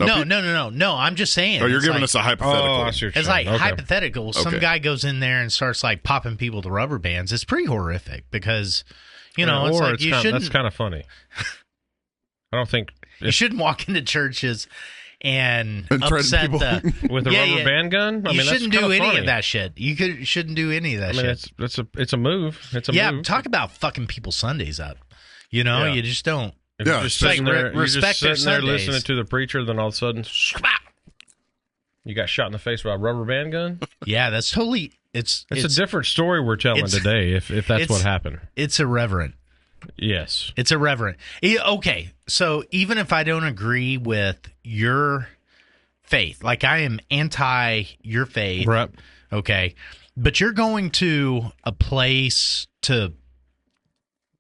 No. I'm just saying. Oh, you're giving us a hypothetical. Oh, I see what you're It's saying. like hypothetical. Some guy goes in there and starts like popping people with rubber bands. It's pretty horrific because, it's like you shouldn't. That's kind of funny. I don't think you shouldn't walk into churches and upset with a rubber band gun. You shouldn't do any of that shit. You shouldn't do any of that shit. It's a move. It's a move. Talk about fucking people's Sundays up. You just don't. If you're just sitting there, respect you're just sitting there Sundays. listening to the preacher, then all of a sudden, you got shot in the face by a rubber band gun. Yeah, that's totally. It's a different story we're telling today. If that's what happened, it's irreverent. Yes, it's irreverent. Okay, so even if I don't agree with your faith, like I am anti your faith, right? Okay, but you're going to a place to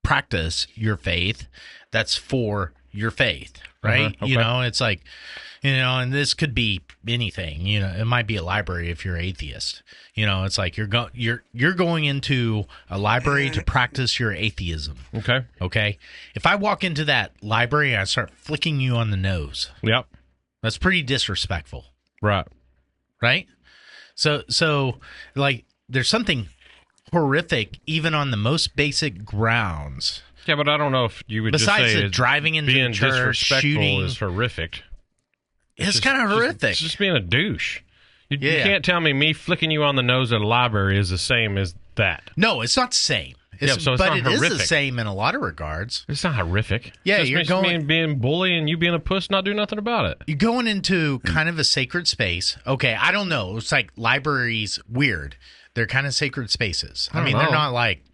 practice your faith that's for your faith, right? Okay. It's like, and this could be anything. It might be a library if you're atheist. It's like you're going into a library to practice your atheism. Okay. If I walk into that library and I start flicking you on the nose, yep, that's pretty disrespectful, right? So like, there's something horrific even on the most basic grounds. Yeah, but I don't know if you would besides just say driving into being church, disrespectful shooting is horrific. It's kind of horrific. It's just being a douche. You can't tell me flicking you on the nose at a library is the same as that. No, it's not the same. But it is the same in a lot of regards. It's not horrific. Yeah, you're going being bully and you being a puss, not doing nothing about it. You're going into kind of a sacred space. Okay, I don't know. It's like libraries, weird. They're kind of sacred spaces. I mean, they're not like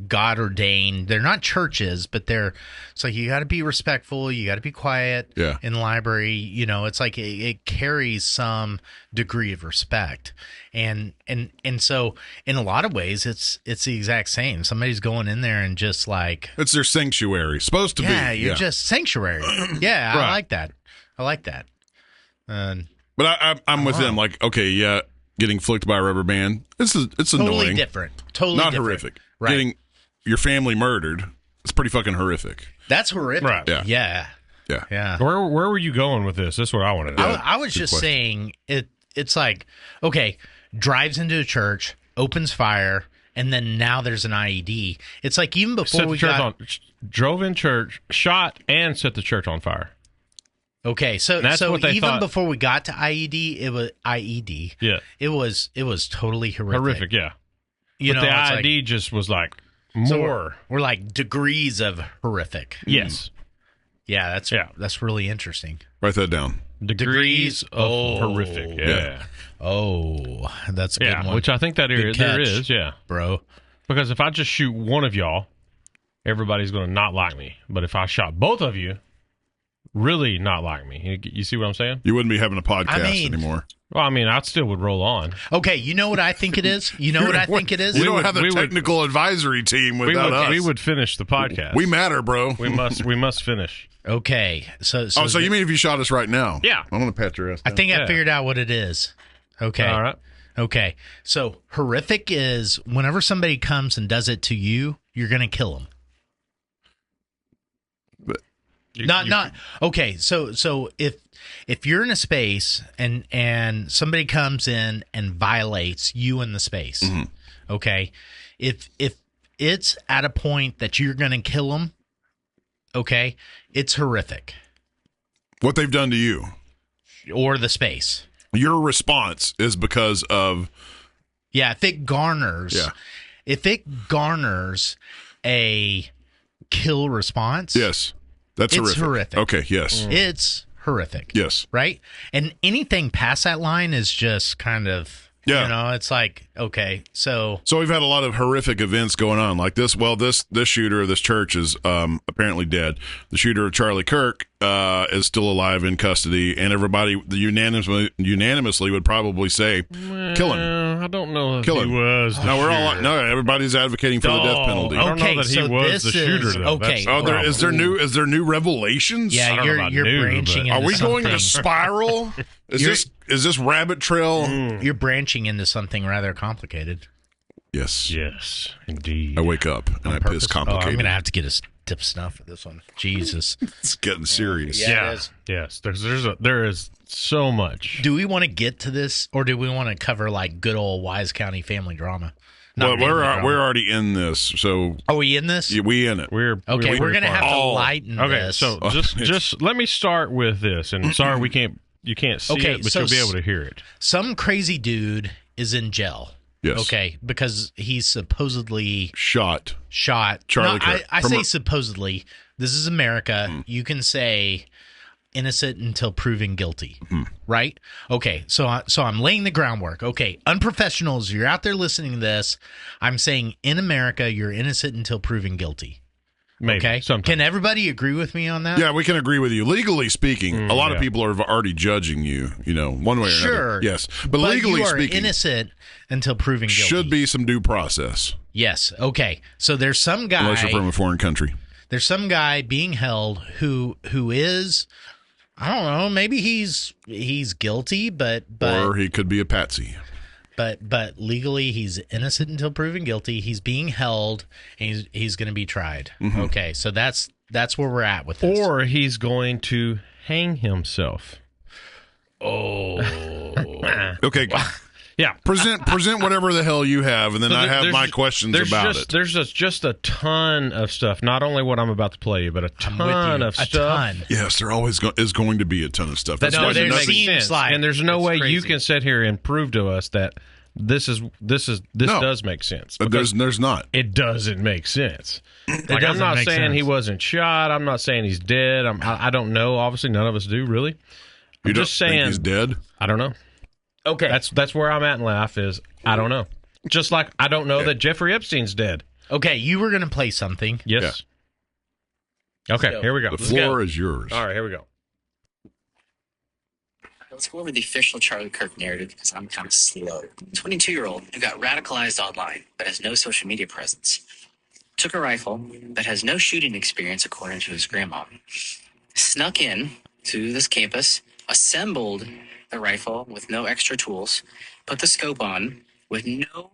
God ordained. They're not churches, but it's like you got to be respectful. You got to be quiet in the library. It's like it carries some degree of respect. And so in a lot of ways, it's the exact same. Somebody's going in there and just like. It's their sanctuary. Supposed to be. Yeah, you're just sanctuary. Yeah, right. I like that. But I'm with them. Like, okay, yeah. Getting flicked by a rubber band, it's annoying. Totally different. Not horrific. Right. Getting your family murdered, it's pretty fucking horrific. That's horrific. Right. Yeah. Where were you going with this? That's what I wanted to know. I was just saying it's like, okay, drives into a church, opens fire, and then now there's an IED. It's like even before drove in church, shot, and set the church on fire. Okay, so even before we got to IED, it was IED. Yeah, it was totally horrific. Yeah, but the IED just was like more. So we're like degrees of horrific. Yes. Yeah, that's really interesting. Write that down. Degrees of horrific. Yeah. Oh, that's a good one. Which I think there is. Yeah, bro. Because if I just shoot one of y'all, everybody's going to not like me. But if I shot both of you, really not like me. You see what I'm saying? You wouldn't be having a podcast anymore. Well, I mean, I still would roll on. Okay, you know what I think it is? You know what I think it is? We don't have a technical advisory team without us. We would finish the podcast. We matter, bro. We must finish. Okay. So you mean if you shot us right now? Yeah. I'm going to pat your ass down. I think I figured out what it is. Okay. All right. Okay. So horrific is whenever somebody comes and does it to you, you're going to kill them. Okay. So if you're in a space and somebody comes in and violates you in the space, okay, if it's at a point that you're going to kill them, okay, it's horrific. What they've done to you or the space. Your response is because of if it garners a kill response. Yes. That's horrific. Okay, yes. It's horrific. Yes. Right? And anything past that line is just kind of, it's like, okay, so we've had a lot of horrific events going on like this. Well, this shooter of this church is apparently dead. The shooter of Charlie Kirk is still alive in custody, and everybody unanimously would probably say, kill him. I don't know if kill he him. Was. Everybody's advocating for the death penalty. I don't know that he was the shooter, though. Okay. Is there new revelations? Yeah, you're branching. Are we going to spiral? Is this rabbit trail? You're branching into something rather complicated. Yes, indeed. I wake up and I piss complicated. I'm gonna have to get a tip snuff for this one. Jesus, it's getting serious. Yeah, it is. Yes. There is so much. Do we want to get to this, or do we want to cover like good old Wise County family drama? Well, we're already in this. So are we in this? Yeah, we in it. We're gonna have to lighten this. So just let me start with this. And sorry, you can't see it, but you'll be able to hear it. Some crazy dude is in jail. Yes. Okay, because he's supposedly shot. Charlie Kirk. I say supposedly. This is America. You can say innocent until proven guilty, right? Okay, so I'm laying the groundwork. Okay, unprofessionals, you're out there listening to this. I'm saying in America, you're innocent until proven guilty. Maybe, okay. Sometimes. Can everybody agree with me on that? Yeah, we can agree with you. Legally speaking, a lot of people are already judging you, one way or another. Yes. But legally you are speaking, innocent until proven guilty. Should be some due process. Yes. Okay. So there's some guy. Unless you're from a foreign country. There's some guy being held who is, I don't know, maybe he's guilty, but or he could be a patsy. But legally, he's innocent until proven guilty. He's being held, and he's going to be tried. Okay, so that's where we're at with this. Or he's going to hang himself. Oh. Okay. Yeah. Present whatever the hell you have, and then I have my questions about it. There's just a ton of stuff. Not only what I'm about to play you, but a ton of stuff. Yes, there always is going to be a ton of stuff. That's why it makes sense. And there's no way you can sit here and prove to us that this does make sense. But there's not. It doesn't make sense. Like, I'm not saying he wasn't shot. I'm not saying he's dead. I don't know. Obviously, none of us do, really. I'm just saying he's dead? I don't know. Okay. That's where I'm at in life is I don't know. Just like I don't know that Jeffrey Epstein's dead. Okay, you were going to play something. Yes. Yeah. Okay, here we go. The floor is yours. All right, here we go. Let's go over the official Charlie Kirk narrative because I'm kind of slow. 22-year-old who got radicalized online but has no social media presence. Took a rifle but has no shooting experience according to his grandma. Snuck in to this campus, assembled the rifle with no extra tools, put the scope on with no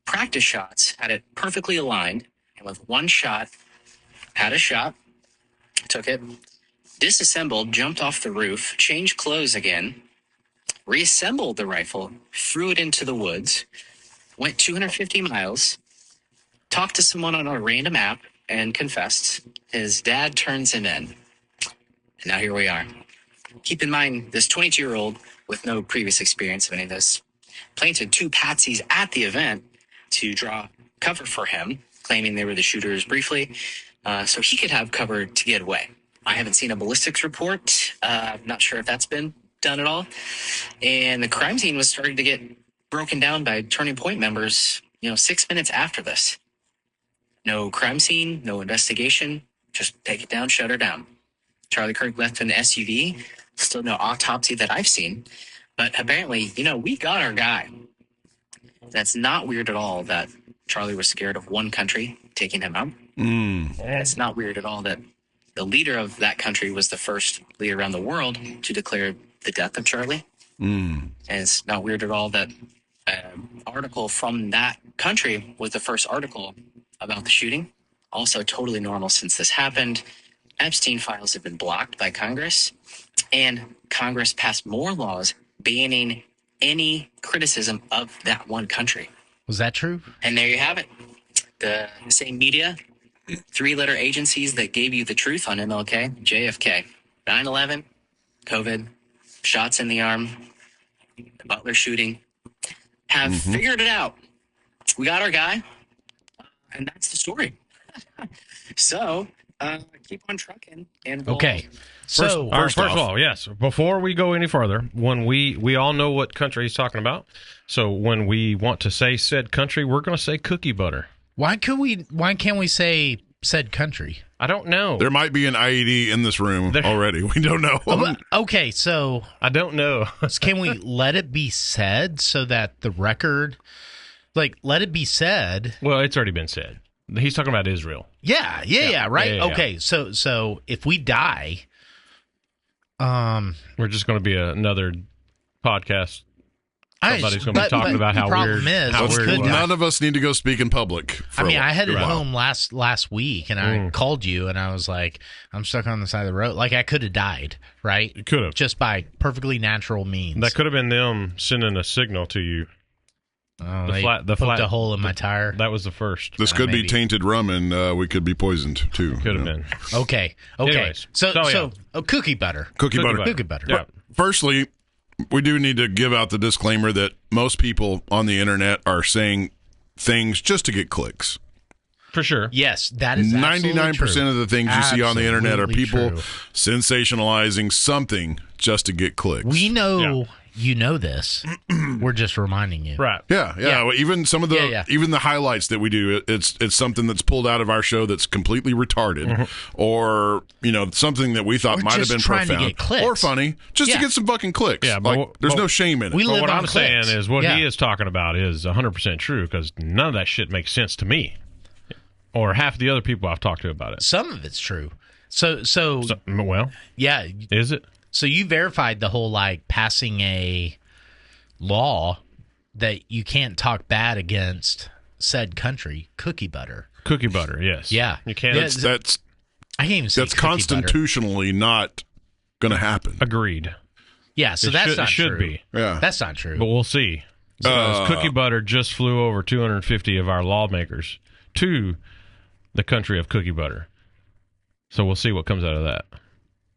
practice shots, had it perfectly aligned, and with one shot, had a shot, took it, disassembled, jumped off the roof, changed clothes again, reassembled the rifle, threw it into the woods, went 250 miles, talked to someone on a random app, and confessed. His dad turns him in. And now here we are. Keep in mind, this 22-year-old with no previous experience of any of this planted two patsies at the event to draw cover for him, claiming they were the shooters briefly, so he could have cover to get away. I haven't seen a ballistics report. I'm not sure if that's been done at all. And the crime scene was starting to get broken down by Turning Point members, 6 minutes after this. No crime scene, no investigation. Just take it down, shut her down. Charlie Kirk left in an SUV. Still no autopsy that I've seen. But apparently, we got our guy. That's not weird at all that Charlie was scared of one country taking him out. It's not weird at all that the leader of that country was the first leader around the world to declare the death of Charlie. And it's not weird at all that an article from that country was the first article about the shooting. Also totally normal since this happened. Epstein files have been blocked by Congress, and Congress passed more laws banning any criticism of that one country. Was that true? And there you have it. The same media, 3-letter agencies that gave you the truth on MLK, JFK, 9/11, COVID, shots in the arm, the Butler shooting, have figured it out. We got our guy, and that's the story. So, keep on trucking. And okay. So, first of all, yes, before we go any further, when we all know what country he's talking about. So when we want to say said country, we're going to say cookie butter. Why can't we say said country? I don't know. There might be an IED in this room already. We don't know. Okay, so I don't know. Can we let it be said so that the record, let it be said? Well, it's already been said. He's talking about Israel. Yeah, right. Yeah. Okay, so if we die, we're just going to be another podcast. Somebody's going to be talking about how weird. None of us need to go speak in public. I headed home last week, and I called you, and I was like, I'm stuck on the side of the road. I could have died, right? You could have. Just by perfectly natural means. That could have been them sending a signal to you. Oh, the flat a hole in my tire. That was the first. This could be tainted rum, and we could be poisoned, too. Could have been. Okay. Anyways, so cookie butter. Cookie butter. Yeah. Firstly, we do need to give out the disclaimer that most people on the internet are saying things just to get clicks. For sure. Yes, that is 99% of the things you see on the internet are people sensationalizing something just to get clicks. We know you know this. We're just reminding you. Right. Yeah. Even some of the even the highlights that we do, it's something that's pulled out of our show that's completely retarded, or something that we thought might have been profound or funny, just to get some fucking clicks. Yeah, there's no shame in it. What I'm saying is what he is talking about is 100% true, because none of that shit makes sense to me, or half the other people I've talked to about it. Some of it's true. So well, yeah, is it? So you verified the whole passing a law that you can't talk bad against said country, cookie butter. Cookie butter, yes. Yeah. You can't. That's I can't even say that's constitutionally not going to happen. Agreed. Yeah, so that's not true. It should be. Yeah. That's not true. But we'll see. Because cookie butter just flew over 250 of our lawmakers to the country of cookie butter. So we'll see what comes out of that.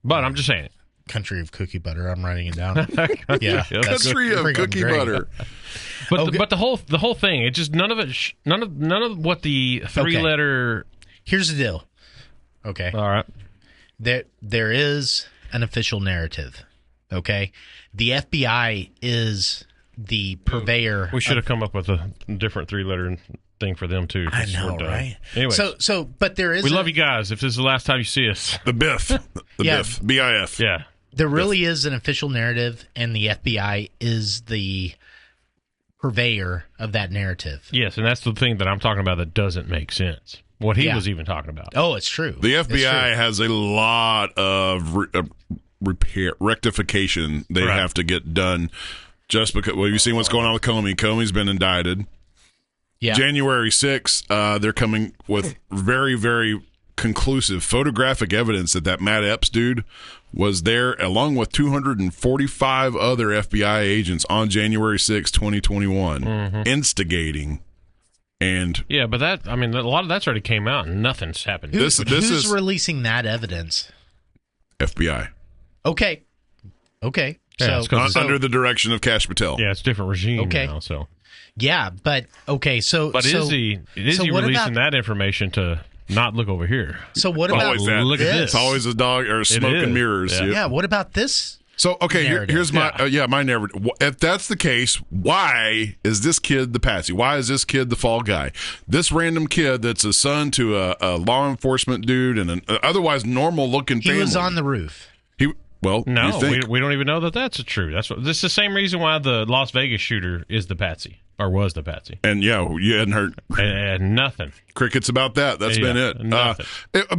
But I'm just saying it. Country of cookie butter. I'm writing it down. Yeah, country of cookie butter. But the whole thing, it just none of what the 3-letter. Here's the deal. Okay. All right. There is an official narrative. Okay. The FBI is the purveyor. We should have come up with a different 3-letter thing for them too. I know, right? Anyway, but there is. We love you guys. If this is the last time you see us, the Biff, Biff, BIF. Yeah. There really is an official narrative, and the FBI is the purveyor of that narrative. Yes, and that's the thing that I'm talking about that doesn't make sense. What he was even talking about. Oh, it's true. The FBI has a lot of rectification they have to get done just because. Well, you've seen what's going on with Comey. Comey's been indicted. Yeah. January 6th, they're coming with very, very conclusive photographic evidence that Matt Epps dude was there along with 245 other FBI agents on January 6, 2021, instigating. And but a lot of that's already came out and nothing's happened. Who's releasing that evidence? FBI. Okay. Yeah, so under the direction of Kash Patel. Yeah, it's a different regime now. So yeah, but okay. is he releasing that information to not look over here? So what about look at this? It's always a dog or smoke and mirrors. Yeah. What about this So, okay, narrative. here's my my narrative. If that's the case, why is this kid the patsy? Why is this kid the fall guy? This random kid that's a son to a law enforcement dude and an otherwise normal-looking family. He was on the roof. No, we don't even know that that's true. This is the same reason why the Las Vegas shooter is the patsy, or was the patsy. And, you hadn't heard nothing. Crickets about that. That's been it. Nothing.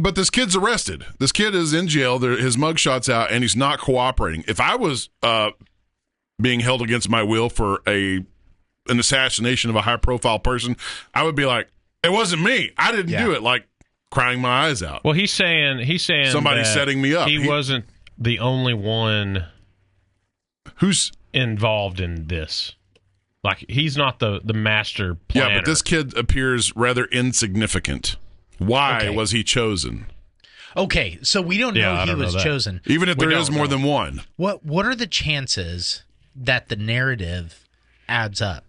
But this kid's arrested. This kid is in jail. His mugshot's out, and he's not cooperating. If I was being held against my will for an assassination of a high-profile person, I would be like, it wasn't me. I didn't do it, like crying my eyes out. Well, he's saying somebody's setting me up. He wasn't the only one who's involved in this. Like, he's not the master planner. Yeah, but this kid appears rather insignificant. Why was he chosen? Okay, so we don't know he was chosen. Even if there is more than one. What are the chances that the narrative adds up?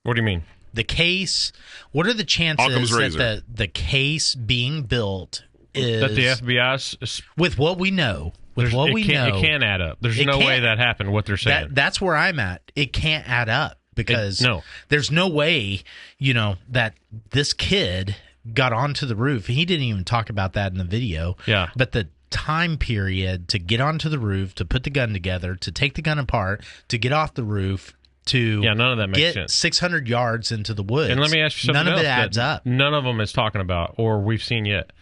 What do you mean? The case, what are the chances that the case being built is... That the FBI... With what we know... It can't add up. There's no way that happened, what they're saying. That's where I'm at. It can't add up because there's no way, that this kid got onto the roof. He didn't even talk about that in the video. Yeah. But the time period to get onto the roof, to put the gun together, to take the gun apart, to get off the roof, to none of that makes sense. 600 yards into the woods. And let me ask you something else. None of it else adds up. None of them is talking about or we've seen yet.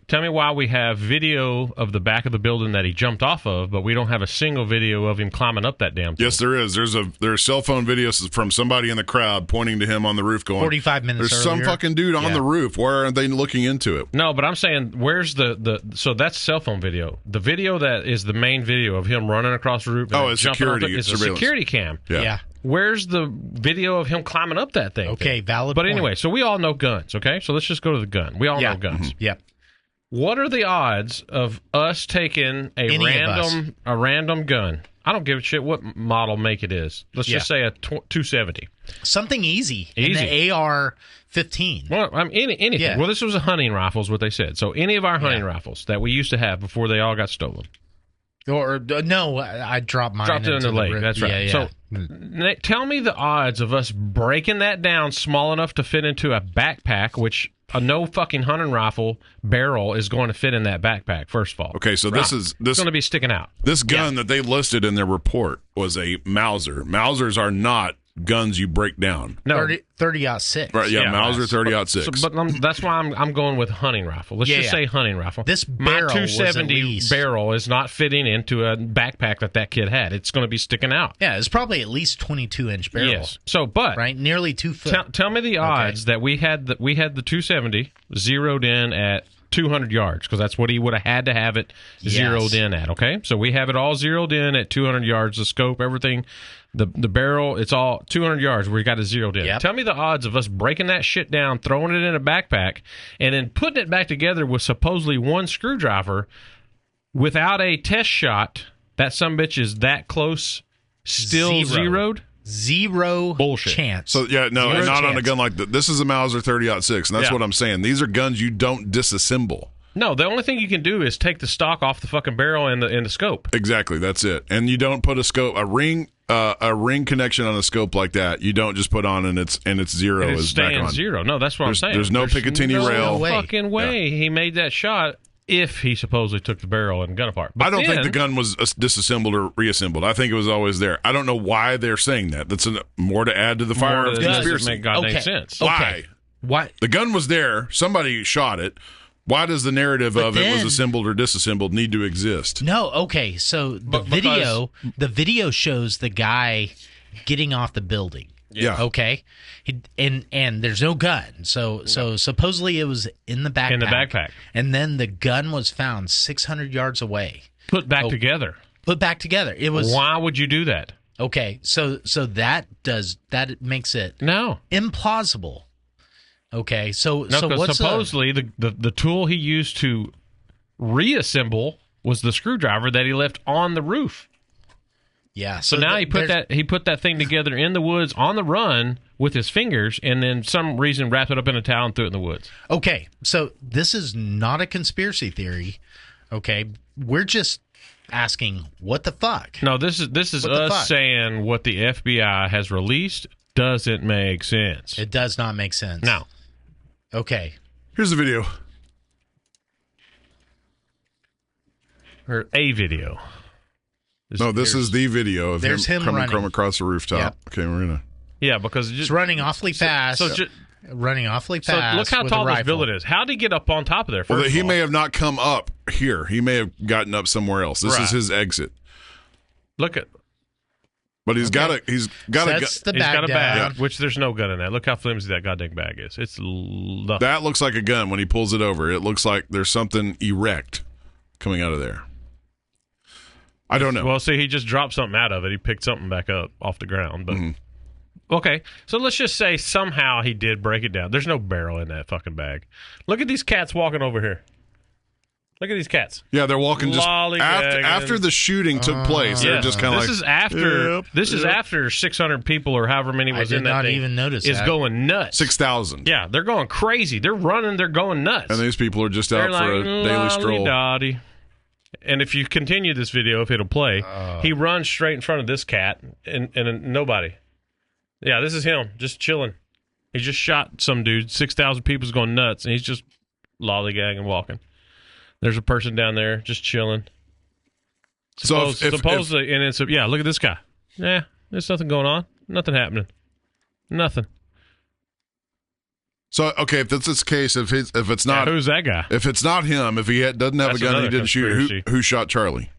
Tell me why we have video of the back of the building that he jumped off of, but we don't have a single video of him climbing up that damn thing. Yes, there is. There's cell phone videos from somebody in the crowd pointing to him on the roof going, 45 minutes there's earlier. Some fucking dude on the roof. Why aren't they looking into it? No, but I'm saying, where's so that's cell phone video. The video that is the main video of him running across the roof. It's security. It's a security cam. Yeah. Where's the video of him climbing up that thing? Okay, valid But point. Anyway, so we all know guns, okay? So let's just go to the gun. We all know guns. Mm-hmm. Yep. What are the odds of us taking a random gun? I don't give a shit what model make it is. Let's just say a 270. Something easy. In the AR-15. Well, anything. Yeah. Well, this was a hunting rifle is what they said. So any of our hunting rifles that we used to have before they all got stolen. Or no, I dropped mine. Dropped it in the lake. That's right. Yeah. So tell me the odds of us breaking that down small enough to fit into a backpack, which a no fucking hunting rifle barrel is going to fit in that backpack, first of all. Okay, so this is going to be sticking out. This gun that they listed in their report was a Mauser. Mausers are not guns you break down. No. 30-06. Right, Mauser 30-06. But that's why I'm going with hunting rifle. Let's just say hunting rifle. This barrel, my 270 barrel is not fitting into a backpack that kid had. It's going to be sticking out. Yeah, it's probably at least 22-inch barrel. Yes. So, but right, nearly 2 foot. Tell me the odds that we had the 270 zeroed in at 200 yards, because that's what he would have had to have it zeroed in at. Okay, so we have it all zeroed in at 200 yards. The scope, everything. The barrel, it's all 200 yards where we got it zeroed in. Yep. Tell me the odds of us breaking that shit down, throwing it in a backpack, and then putting it back together with supposedly one screwdriver without a test shot. That sumbitch is that close, still zeroed? Zero bullshit chance. So, not on a gun like that. This is a Mauser 30-06, and that's what I'm saying. These are guns you don't disassemble. No, the only thing you can do is take the stock off the fucking barrel and the scope. Exactly, that's it. And you don't put a ring connection on a scope like that. You don't just put on and it's zero. It's staying zero. No, that's what I'm saying. There's no Picatinny rail. No fucking way he made that shot. If he supposedly took the barrel and gun apart. But I don't think the gun was disassembled or reassembled. I think it was always there. I don't know why they're saying that. That's more to add to the fire of conspiracy. Make goddamn sense. Why? Why? The gun was there. Somebody shot it. Why does the narrative of it was assembled or disassembled need to exist? No, okay. So the video shows the guy getting off the building. Yeah. Okay. And there's no gun. So supposedly it was in the backpack. In the backpack. And then the gun was found 600 yards away. Put back together. Put back together. It was. Why would you do that? Okay. So that makes it implausible. Okay. So what's supposedly the tool he used to reassemble was the screwdriver that he left on the roof. Yeah. So now he put that thing together in the woods on the run with his fingers, and then some reason wrapped it up in a towel and threw it in the woods. Okay, so this is not a conspiracy theory. Okay, we're just asking, what the fuck? No, this is us saying what the FBI has released doesn't make sense. It does not make sense. No. Okay. Here's the video. Or a video. This is the video of him coming running from across the rooftop. Yep. Okay, we're gonna. Yeah, because it's running awfully fast. Running awfully fast. So look how tall this billet is. How did he get up on top of there? Well, he may have not come up here. He may have gotten up somewhere else. This is his exit. Look at. But he's got a He's got a bag, yeah. Which there's no gun in that. Look how flimsy that goddamn bag is. It's nothing. That looks like a gun when he pulls it over. It looks like there's something erect coming out of there. I don't know. Well, see, he just dropped something out of it. He picked something back up off the ground. But okay, so let's just say somehow he did break it down. There's no barrel in that fucking bag. Look at these cats walking over here. Look at these cats. Yeah, they're walking just after the shooting took place. They're just kind of like. This is after 600 people or however many was in that thing. I did not even notice is going nuts. 6,000. Yeah, they're going crazy. They're running. They're going nuts. And these people are just out for a daily stroll. Dotty. And if you continue this video, if it'll play, he runs straight in front of this cat and nobody. Yeah, this is him just chilling. He just shot some dude. 6,000 people's going nuts, and he's just lollygagging walking. There's a person down there just chilling. Supposedly, and it's look at this guy. Yeah, there's nothing going on. Nothing happening. Nothing. So okay, if that's this case, if it's not who's that guy? If it's not him, if he doesn't have a gun, and he didn't shoot. Who shot Charlie?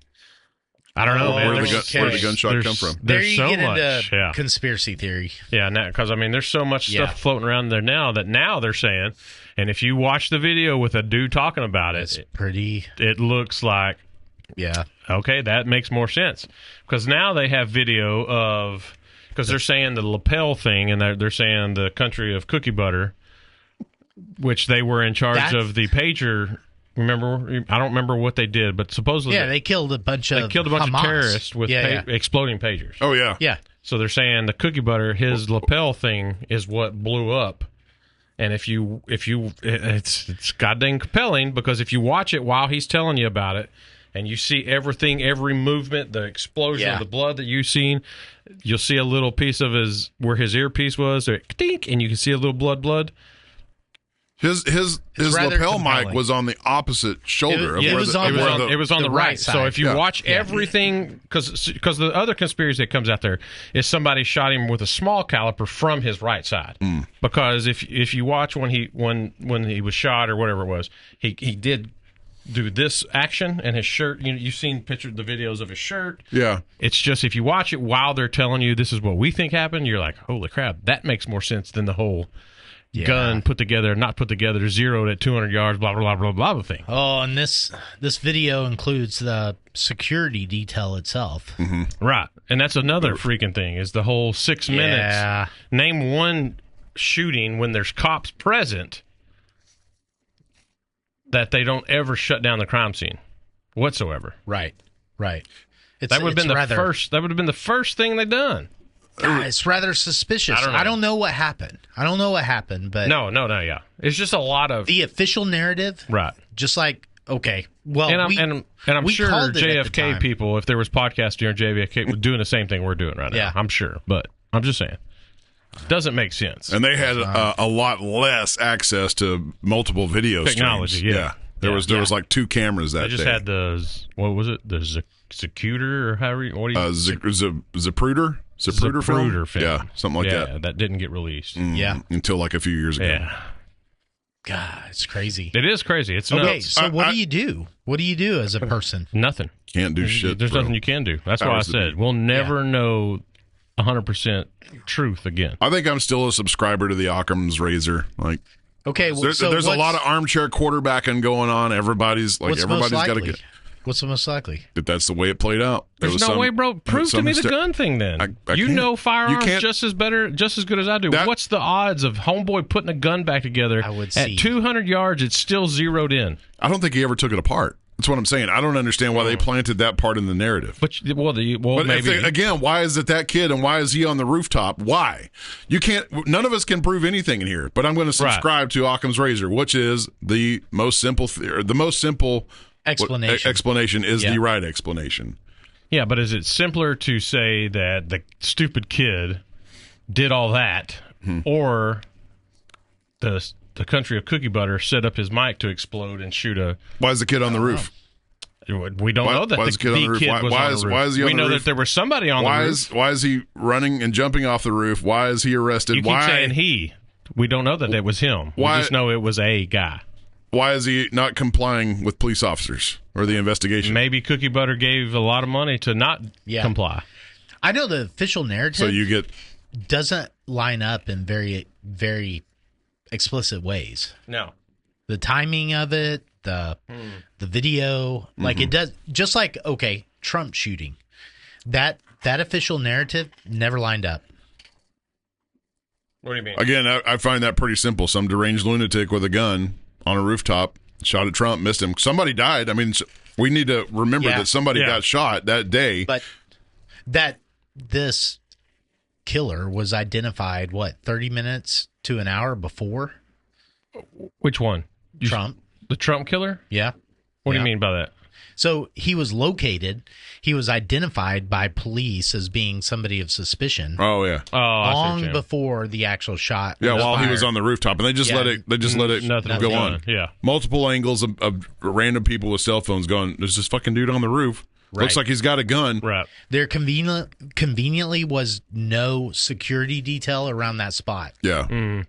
I don't know, man. Where did the gunshot come from? There you get into conspiracy theory. Yeah, because there's so much stuff floating around there now that now they're saying, and if you watch the video with a dude talking about it, it looks like, okay, that makes more sense because now they have video of because they're saying the lapel thing and they're saying the country of cookie butter, which they were in charge of the pager. Remember, I don't remember what they did, but supposedly they killed a bunch of terrorists with exploding pagers. Oh yeah. So they're saying the cookie butter, his lapel thing, is what blew up. And if you, it's goddamn compelling because if you watch it while he's telling you about it, and you see everything, every movement, the explosion of the blood that you've seen, you'll see a little piece of where his earpiece was, and you can see a little blood. His lapel mic was on the opposite shoulder. It was on the right side. So if you watch everything, because the other conspiracy that comes out there is somebody shot him with a small caliber from his right side. Because if you watch when he was shot or whatever it was, he did do this action and his shirt. You've seen the videos of his shirt. Yeah, it's just if you watch it while they're telling you this is what we think happened, you're like, holy crap, that makes more sense than the whole. Gun put together, not put together, zeroed at 200 yards, blah, blah, blah, blah, blah thing. Oh, and this video includes the security detail itself. Right. And that's another freaking thing is the whole 6 minutes. Name one shooting when there's cops present that they don't ever shut down the crime scene whatsoever. Right. That would have been the first thing they done. It's rather suspicious. I don't know what happened. But no, yeah. It's just a lot of the official narrative, right? Just like well, and I'm sure JFK people, if there was podcasts during JFK, were doing the same thing we're doing right now. Yeah, I'm sure, but I'm just saying, it doesn't make sense. And they had a lot less access to multiple video technology. Streams. There was like 2 cameras that day. They just had what was it? The Zacuter or however what do you Zapruder? Zapruder film? Yeah, something like that. That didn't get released. Until like a few years ago. Yeah. God, it's crazy. It is crazy. It's okay. Nuts. So what do you do? What do you do as a person? Nothing. Can't do shit. There's nothing you can do. That's why I said we'll never know 100% truth again. I think I'm still a subscriber to the Occam's razor. Like, okay, there's a lot of armchair quarterbacking going on. Everybody's got to get. What's the most likely? That that's the way it played out. There's no way, bro. Prove to me the gun thing then. You know firearms just as good as I do. What's the odds of homeboy putting a gun back together at 200 yards? It's still zeroed in. I don't think he ever took it apart. That's what I'm saying. I don't understand why they planted that part in the narrative. But maybe again, why is it that kid and why is he on the rooftop? Why? You can't. None of us can prove anything in here. But I'm going to subscribe to Occam's razor, which is the most simple explanation is the right explanation. Yeah, but is it simpler to say that the stupid kid did all that, or the country of cookie butter set up his mic to explode and shoot a... Why is the kid on the roof? We don't know that the kid was on the roof. Why is he on the roof? We know that there was somebody on the roof. Why is he running and jumping off the roof? Why is he arrested? You keep saying he. We don't know that it was him. We just know it was a guy. Why is he not complying with police officers or the investigation? Maybe Cookie Butter gave a lot of money to not comply. I know the official narrative doesn't line up in very, very explicit ways. No. The timing of it, the video, like it does, just like, Trump shooting. That official narrative never lined up. What do you mean? Again, I find that pretty simple. Some deranged lunatic with a gun on a rooftop shot at Trump, missed him. Somebody died. I mean, we need to remember that somebody got shot that day. But that this killer was identified, 30 minutes to an hour before? Which one? Trump. The Trump killer? Yeah. What do you mean by that? So he was located. He was identified by police as being somebody of suspicion. Oh yeah. Long before the actual shot. Yeah, while he was on the rooftop, and they just let it. They just let it go on. Yeah. Multiple angles of random people with cell phones going. There's this fucking dude on the roof. Right. Looks like he's got a gun. Right. There conveniently was no security detail around that spot. Yeah.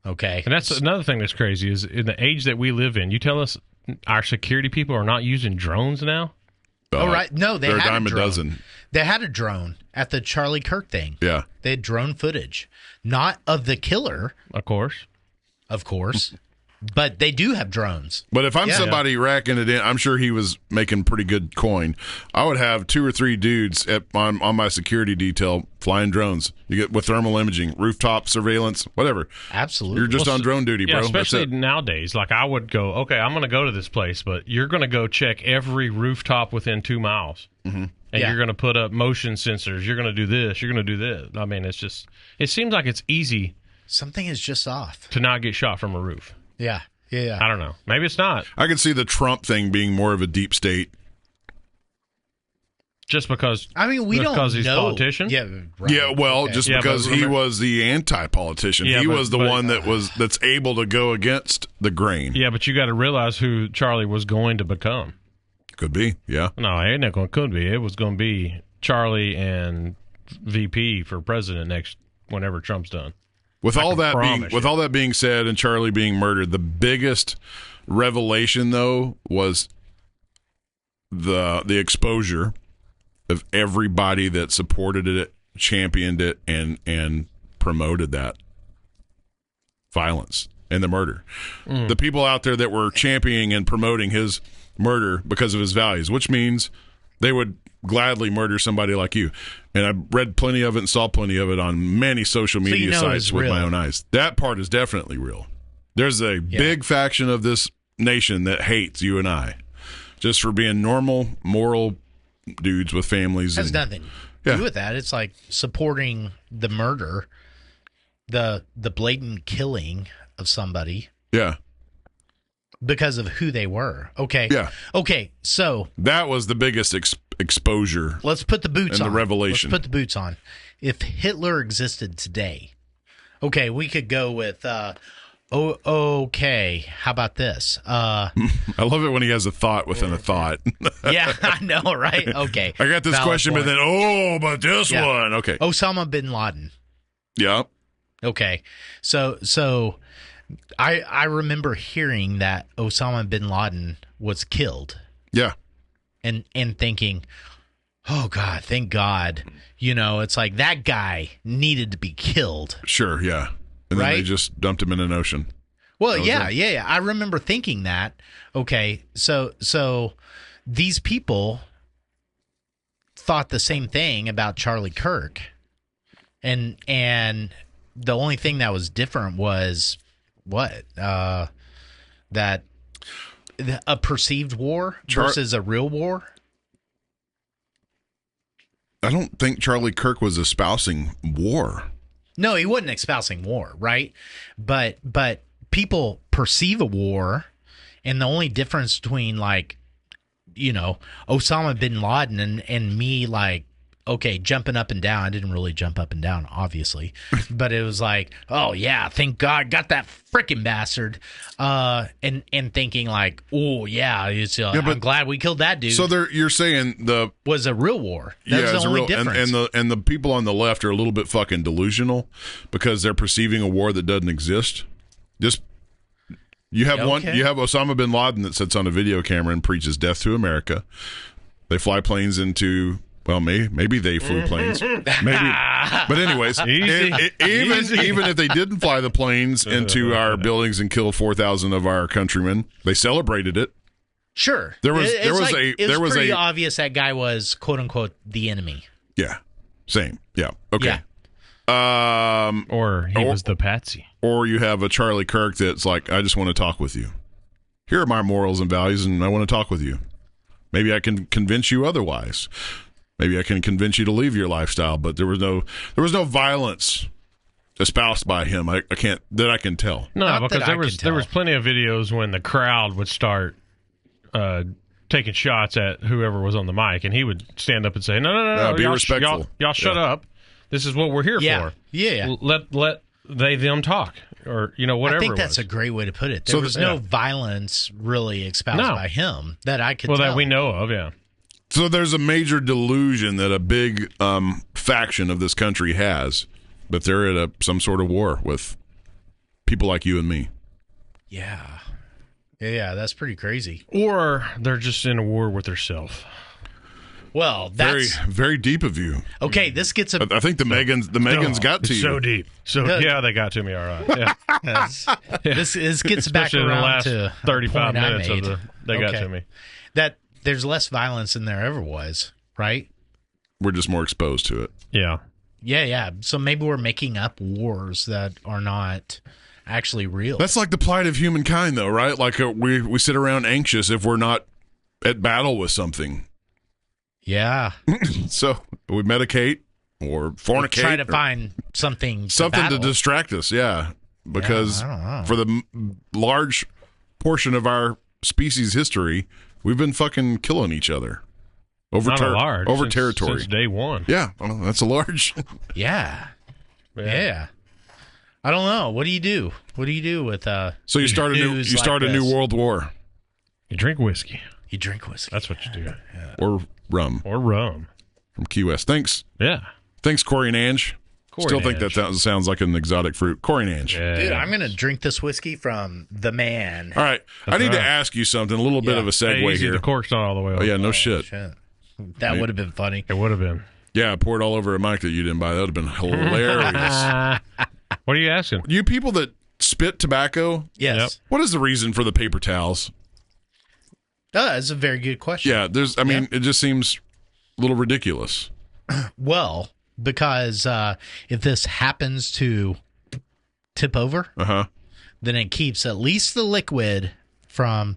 Okay. And that's another thing that's crazy is in the age that we live in. You tell us our security people are not using drones now? Right. No, they had a dime drone. a dozen. They had a drone at the Charlie Kirk thing. Yeah. They had drone footage. Not of the killer. Of course. But they do have drones. But if I'm somebody racking it in, I'm sure he was making pretty good coin. I would have 2 or 3 dudes on my security detail flying drones. You get with thermal imaging, rooftop surveillance, whatever. Absolutely. You're just on drone duty, bro. Especially nowadays. Like I would go, okay, I'm going to go to this place, but you're going to go check every rooftop within 2 miles. Mm-hmm. And you're going to put up motion sensors. You're going to do this. You're going to do this. I mean, it seems like it's easy. Something is just off. To not get shot from a roof. Yeah. I don't know. Maybe it's not. I can see the Trump thing being more of a deep state. Just because because he's a politician? Yeah, right. Yeah, well, just because he was the anti-politician. He was the one that's able to go against the grain. Yeah, but you got to realize who Charlie was going to become. Could be, yeah. No, it ain't going could be. It was going to be Charlie and VP for president whenever Trump's done. With all that being said, and Charlie being murdered, the biggest revelation though was the exposure of everybody that supported it, championed it, and promoted that violence and the murder. The people out there that were championing and promoting his murder because of his values, which means they would gladly murder somebody like you. And I read plenty of it and saw plenty of it on many social media sites with my own eyes. That part is definitely real. There's a big faction of this nation that hates you and I just for being normal, moral dudes with families. Has nothing to do with that. It's like supporting the murder, the blatant killing of somebody. Yeah. Because of who they were. Okay. Yeah. Okay, so that was the biggest exposure. Let's put the boots on. The revelation. Let's put the boots on. If Hitler existed today, okay, we could go with okay, how about this? I love it when he has a thought within a thought. Yeah, I know, right? Okay. I got this question, point. But then, but this one. Okay. Osama bin Laden. Yeah. Okay. So I remember hearing that Osama bin Laden was killed. Yeah. And thinking, oh, God, thank God. It's like that guy needed to be killed. Sure, yeah. And then they just dumped him in an ocean. Well, yeah. I remember thinking that. Okay, so these people thought the same thing about Charlie Kirk. And the only thing that was different was what? That a perceived war versus a real war? I don't think Charlie Kirk was espousing war. No, he wasn't espousing war, right? But people perceive a war, and the only difference between like Osama bin Laden and me like, okay, jumping up and down. I didn't really jump up and down, obviously, but it was like, oh yeah, thank God, got that freaking bastard, and thinking like, oh yeah, I'm glad we killed that dude. So you're saying was a real war. That was the only difference. And the people on the left are a little bit fucking delusional because they're perceiving a war that doesn't exist. You have Osama bin Laden that sits on a video camera and preaches death to America. They fly planes into. Well, maybe they flew planes. Maybe. But anyways, even if they didn't fly the planes into our buildings and kill 4,000 of our countrymen, they celebrated it. Sure. It was pretty obvious that guy was, quote unquote, the enemy. Yeah. Same. Yeah. Okay. Yeah. Or he was the patsy. Or you have a Charlie Kirk that's like, I just want to talk with you. Here are my morals and values, and I want to talk with you. Maybe I can convince you otherwise. Maybe I can convince you to leave your lifestyle, but there was no violence espoused by him. I can tell. No, because there was plenty of videos when the crowd would start taking shots at whoever was on the mic, and he would stand up and say, "No, be respectful. Y'all shut up. This is what we're here for. Yeah. Let them talk, or whatever." I think that's a great way to put it. There was no violence really espoused by him that I could tell. That we know of. Yeah. So there's a major delusion that a big faction of this country has, that they're at some sort of war with people like you and me. Yeah. Yeah, that's pretty crazy. Or they're just in a war with themselves. Well, that's very, very deep of you. Okay, this gets I think the Megans got to you. So deep. Yeah, they got to me. All right. Yeah. This gets back around in the last to 35 minutes they got to me. That there's less violence than there ever was, right? We're just more exposed to it. Yeah. Yeah. So maybe we're making up wars that are not actually real. That's like the plight of humankind, though, right? Like we sit around anxious if we're not at battle with something. Yeah. So we medicate or fornicate. We try to find something to distract us, because for the large portion of our species history, we've been fucking killing each other over territory since day one. Yeah, well, that's a large. Yeah. I don't know. What do you do? What do you do with So you start a new world war. You drink whiskey. That's what you do. Yeah. Or rum from Key West. Thanks. Yeah. Thanks, Corey and Ange. Still think that sounds like an exotic fruit. Corey and Ange. Yeah. Dude, I'm going to drink this whiskey from the man. All right. I need to ask you something, a little bit of a segue here. The cork's not all the way over. Oh, yeah, no shit. That would have been funny. It would have been. Yeah, I poured all over a mic that you didn't buy. That would have been hilarious. What are you asking? You people that spit tobacco? Yes. Yep. What is the reason for the paper towels? That's a very good question. Yeah, it just seems a little ridiculous. Well, because if this happens to tip over, then it keeps at least the liquid from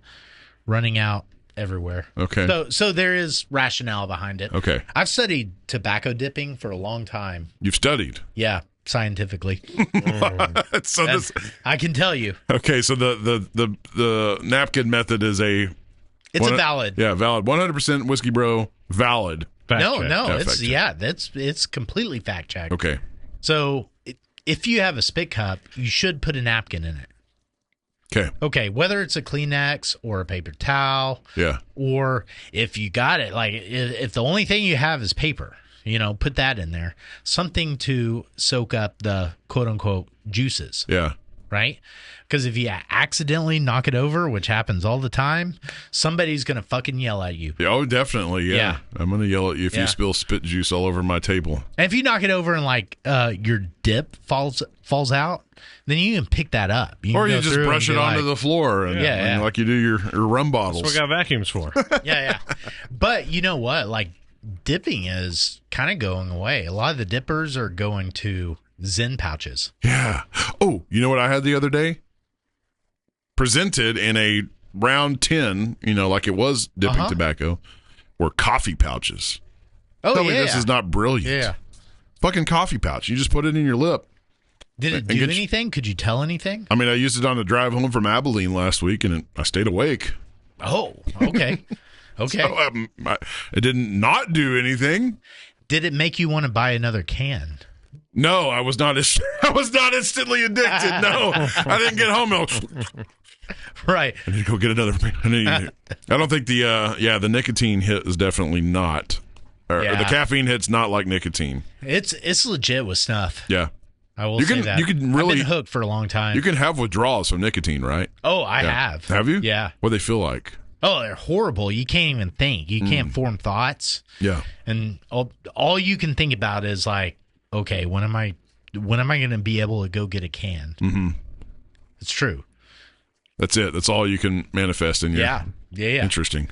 running out everywhere. Okay. So there is rationale behind it. Okay. I've studied tobacco dipping for a long time. You've studied? Yeah, scientifically. So I can tell you. Okay, so the napkin method is a valid. Yeah, valid. 100% Whiskey Bro valid. No, it's completely fact checked. Okay. So if you have a spit cup, you should put a napkin in it. Okay, whether it's a Kleenex or a paper towel. Yeah. Or if you got it, like if the only thing you have is paper, put that in there. Something to soak up the quote unquote juices. Yeah. Right? Because if you accidentally knock it over, which happens all the time, somebody's going to fucking yell at you. Oh, definitely. Yeah. I'm going to yell at you if you spill spit juice all over my table. And if you knock it over and your dip falls out, then you can pick that up. Or you just brush it onto the floor and like you do your rum bottles. That's what we got vacuums for. Yeah. But you know what? Like dipping is kind of going away. A lot of the dippers are going to Zen pouches. Yeah. Oh, you know what I had the other day? Presented in a round tin, like it was dipping tobacco, were coffee pouches. Oh, Tell me this is not brilliant. Yeah. Fucking coffee pouch. You just put it in your lip. Did it do anything? Could you tell anything? I mean, I used it on the drive home from Abilene last week, and I stayed awake. Oh, okay. Okay. So, it didn't not do anything. Did it make you want to buy another can? No, I was not. I was not instantly addicted. No, I didn't get home. No. Right. I need to go get another. I don't think the nicotine hit is definitely not. Or the caffeine hit's not like nicotine. It's legit with snuff. Yeah. I will say that. You can really I've been hooked for a long time. You can have withdrawals from nicotine, right? Oh, I have. Have you? Yeah. What do they feel like? Oh, they're horrible. You can't even think. You can't form thoughts. Yeah. And all you can think about is like, okay, when am I going to be able to go get a can? Mm-hmm. It's true. That's it. That's all you can manifest in your. Yeah. Interesting.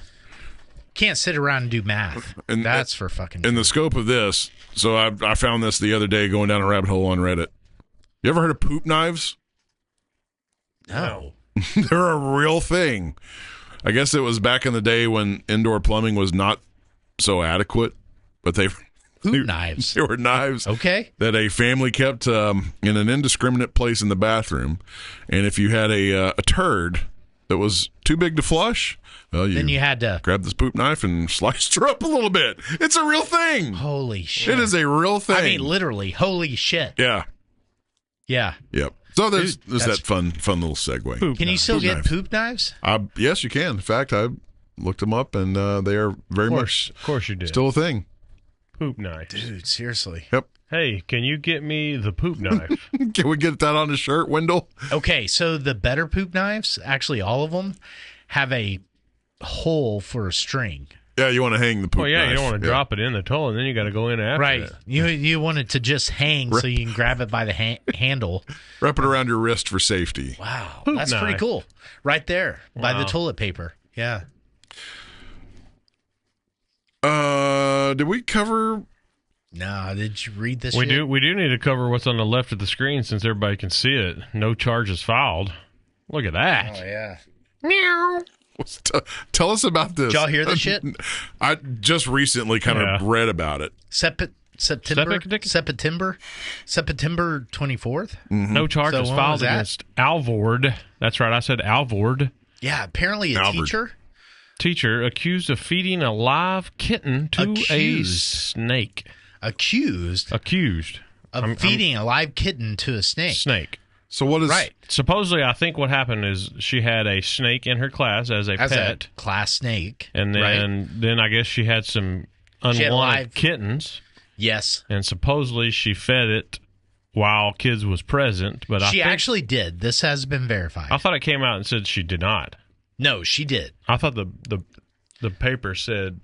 Can't sit around and do math. And that's for fucking. In the scope of this, so I found this the other day going down a rabbit hole on Reddit. You ever heard of poop knives? No. They're a real thing. I guess it was back in the day when indoor plumbing was not so adequate, but poop knives. They were knives. Okay. That a family kept in an indiscriminate place in the bathroom, and if you had a turd that was too big to flush, well, then you had to grab this poop knife and slice her up a little bit. It's a real thing. Holy shit! It is a real thing. I mean, literally, holy shit. Yeah. Yeah. Yep. So there's that fun little segue. Can you still get poop knives? Yes, you can. In fact, I looked them up, and they are very much. Of course, you did. Still a thing. Poop knife, dude. Seriously. Yep. Hey, can you get me the poop knife? Can we get that on the shirt, Wendell? Okay, so the better poop knives, actually, all of them have a hole for a string. Yeah, you want to hang the poop knife. You don't want to drop it in the toilet, and then you got to go in after right. that. You want it to just hang so you can grab it by the handle. Wrap it around your wrist for safety. Wow, poop that's knife. pretty cool. Right there by the toilet paper. Yeah. Did we cover? No, did you read this? We do need to cover what's on the left of the screen since everybody can see it. No charges filed. Look at that. Oh yeah. Meow. Tell us about this. Did y'all hear this shit? I just recently kind of read about it. September 24th. Mm-hmm. No charges filed against Alvord. That's right. I said Alvord. Yeah, apparently teacher accused of feeding a live kitten to a snake. Accused of feeding a live kitten to a snake. So what is right? Supposedly, I think what happened is she had a snake in her class as a pet, class snake, and then I guess she had some unwanted kittens. Yes, and supposedly she fed it while kids was present. But she actually did. This has been verified. I thought it came out and said she did not. No, she did. I thought the paper said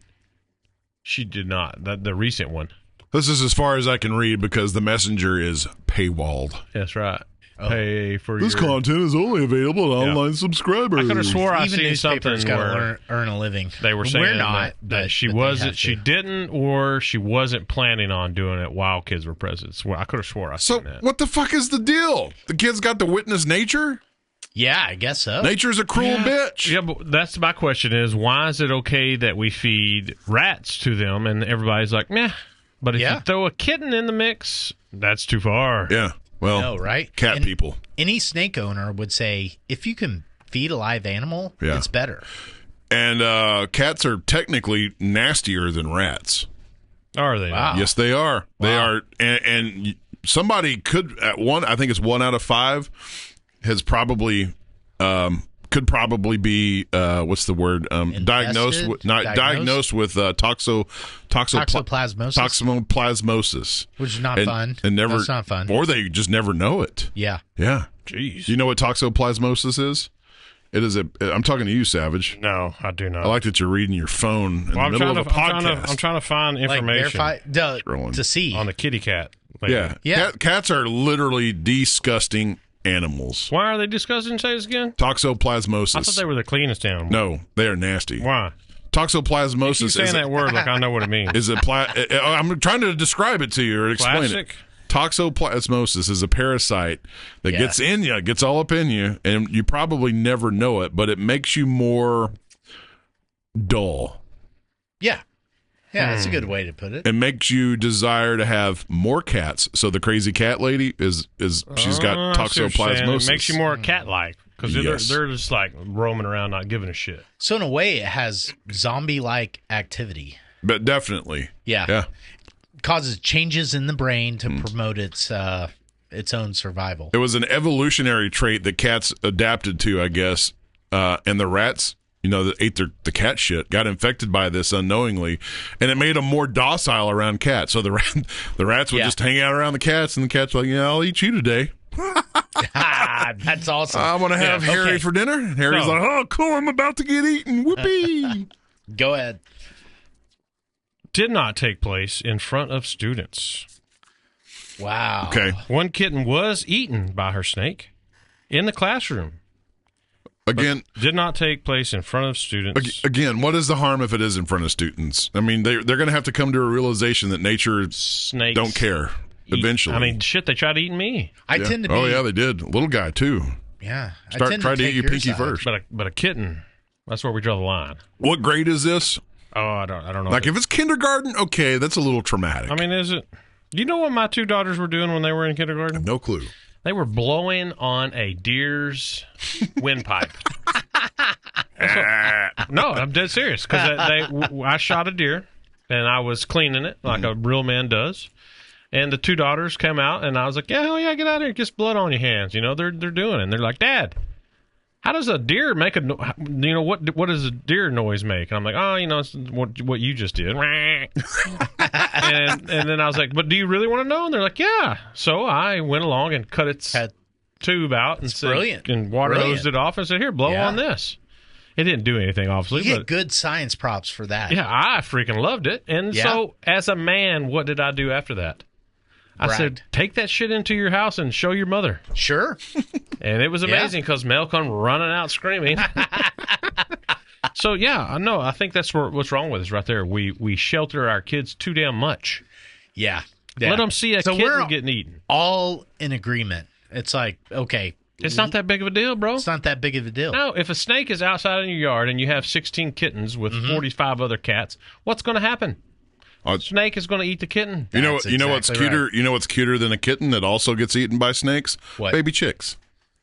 she did not. The recent one. This is as far as I can read because the messenger is paywalled. That's right. Pay for this content is only available to online subscribers. I could have swore I seen something where earn a living. They were saying that she didn't, or she wasn't planning on doing it while kids were present. So I could have swore I seen that. So what the fuck is the deal? The kids got to witness nature? Yeah, I guess so. Nature's a cruel bitch. Yeah, but that's my question is, why is it okay that we feed rats to them and everybody's like, meh. But if you throw a kitten in the mix, that's too far. Yeah. Well, right? Cat people. Any snake owner would say, if you can feed a live animal, it's better. And cats are technically nastier than rats. Are they? Wow. Yes, they are. Wow. They are. And somebody could, I think it's 1 out of 5, has probably, could probably be, what's the word? Diagnosed with toxoplasmosis, which is not fun. And never, that's not fun. Or they just never know it. Yeah. Jeez. Do you know what toxoplasmosis is? It is I'm talking to you, Savage. No, I do not. I like that you're reading your phone in the middle of a podcast. I'm trying to find information to see on the kitty cat. Cats are literally disgusting animals. Why are they disgusting? Say this again. Toxoplasmosis. I thought they were the cleanest animals. No, they are nasty. Why? Toxoplasmosis. You keep saying that word like I know what it means. I'm trying to describe it to you or explain it. Toxoplasmosis is a parasite that gets in you, gets all up in you, and you probably never know it, but it makes you more dull. Yeah. Yeah, that's a good way to put it. It makes you desire to have more cats. So the crazy cat lady she's got toxoplasmosis. It makes you more cat-like. Because they're just like roaming around, not giving a shit. So in a way, it has zombie-like activity. But definitely. Yeah. Causes changes in the brain to promote its own survival. It was an evolutionary trait that cats adapted to, I guess. And the rats, that ate the cat shit, got infected by this unknowingly, and it made them more docile around cats. So the rats would just hang out around the cats, and the cats were like, I'll eat you today. That's awesome. I want to have Harry for dinner. And Harry's like, oh, cool, I'm about to get eaten. Whoopee. Go ahead. Did not take place in front of students. Wow. Okay. One kitten was eaten by her snake in the classroom. Again, did not take place in front of students. Again, what is the harm if it is in front of students? I mean, they're going to have to come to a realization that nature Snakes don't care eventually. I mean, shit, they tried eating me. I tend to be. Oh, yeah, they did. Little guy, too. Yeah. Try to eat your pinky first. But a kitten, that's where we draw the line. What grade is this? Oh, I don't know. Like, if it's kindergarten, okay, that's a little traumatic. I mean, is it? Do you know what my two daughters were doing when they were in kindergarten? No clue. They were blowing on a deer's windpipe. No, I'm dead serious. Because I shot a deer, and I was cleaning it like a real man does. And the two daughters came out, and I was like, hell yeah, get out of here. Get blood on your hands. They're doing it. And they're like, Dad, how does a deer make what does a deer noise make? And I'm like, it's what you just did. and then I was like, but do you really want to know? And they're like, yeah. So I went along and cut its tube out and brilliant. And water hosed it off and said, here, blow on this. It didn't do anything, obviously. You get good science props for that. Yeah, I freaking loved it. And so as a man, what did I do after that? I said, take that shit into your house and show your mother. Sure. And it was amazing because Mel come running out screaming. So, I think that's what's wrong with us right there. We shelter our kids too damn much. Yeah. Let them see a kitten getting eaten. All in agreement. It's like, okay. It's not that big of a deal, bro. It's not that big of a deal. No, if a snake is outside in your yard and you have 16 kittens with 45 other cats, what's going to happen? Snake is going to eat the kitten. You know what's cuter? Right. You know what's cuter than a kitten that also gets eaten by snakes? What? Baby chicks.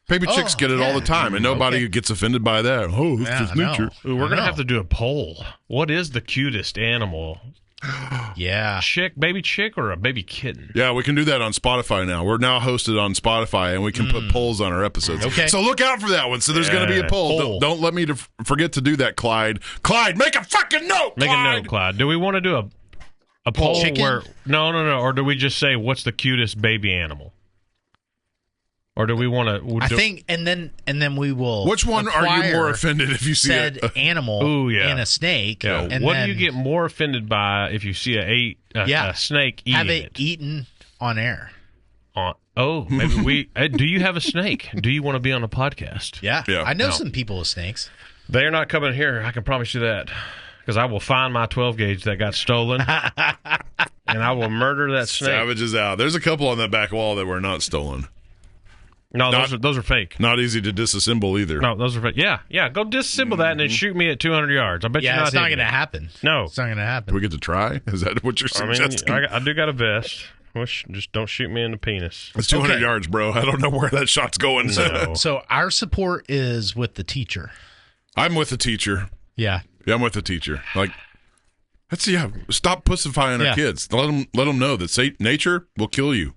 Baby chicks get it all the time, and nobody gets offended by that. Oh, it's just nature. Ooh, we're going to have to do a poll. What is the cutest animal? Baby chick or a baby kitten? Yeah, we can do that on Spotify now. We're now hosted on Spotify, and we can put polls on our episodes. Okay. So look out for that one. So there's going to be a poll. Don't let me forget to do that, Clyde. Clyde, make a fucking note, Make a note, Clyde. Do we want to do a poll where... No. Or do we just say, what's the cutest baby animal? Or do we want to... I think, and then we will... Which one are you more offended if you see said animal and a snake? Yeah. And what do you get more offended by if you see a snake eating have it eaten on air? Maybe we... do you have a snake? Do you want to be on a podcast? Yeah. I know some people with snakes. They're not coming here. I can promise you that. Because I will find my 12 gauge that got stolen, and I will murder that snake. Savages out. There's a couple on that back wall that were not stolen. No, those are fake. Not easy to disassemble either. No, those are fake. Yeah. Go disassemble that and then shoot me at 200 yards. I bet you're not. It's not going to happen. No, it's not going to happen. Do we get to try? Is that what you're suggesting? I do got a vest. Just don't shoot me in the penis. It's 200 yards, bro. I don't know where that shot's going. No. So our support is with the teacher. I'm with the teacher. Yeah. Yeah, I'm with the teacher. Like, stop pussifying our kids. Let them know that nature will kill you.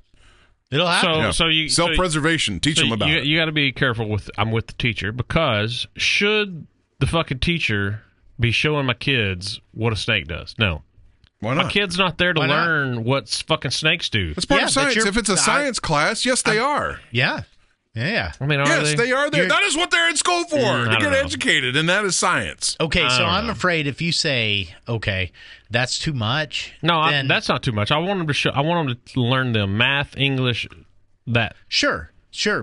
It'll happen. Self-preservation. Teach them about it. You got to be careful I'm with the teacher, because should the fucking teacher be showing my kids what a snake does? No. Why not? My kid's not there to learn what fucking snakes do. It's part of science. If it's a science class, yes, they are. Yeah. Yeah. I mean, they are there. That is what they're in school for, to get educated, and that is science. Okay, so I'm afraid if you say, okay, that's too much. No, that's not too much. I want them to I want them to learn the math, English, that. Sure.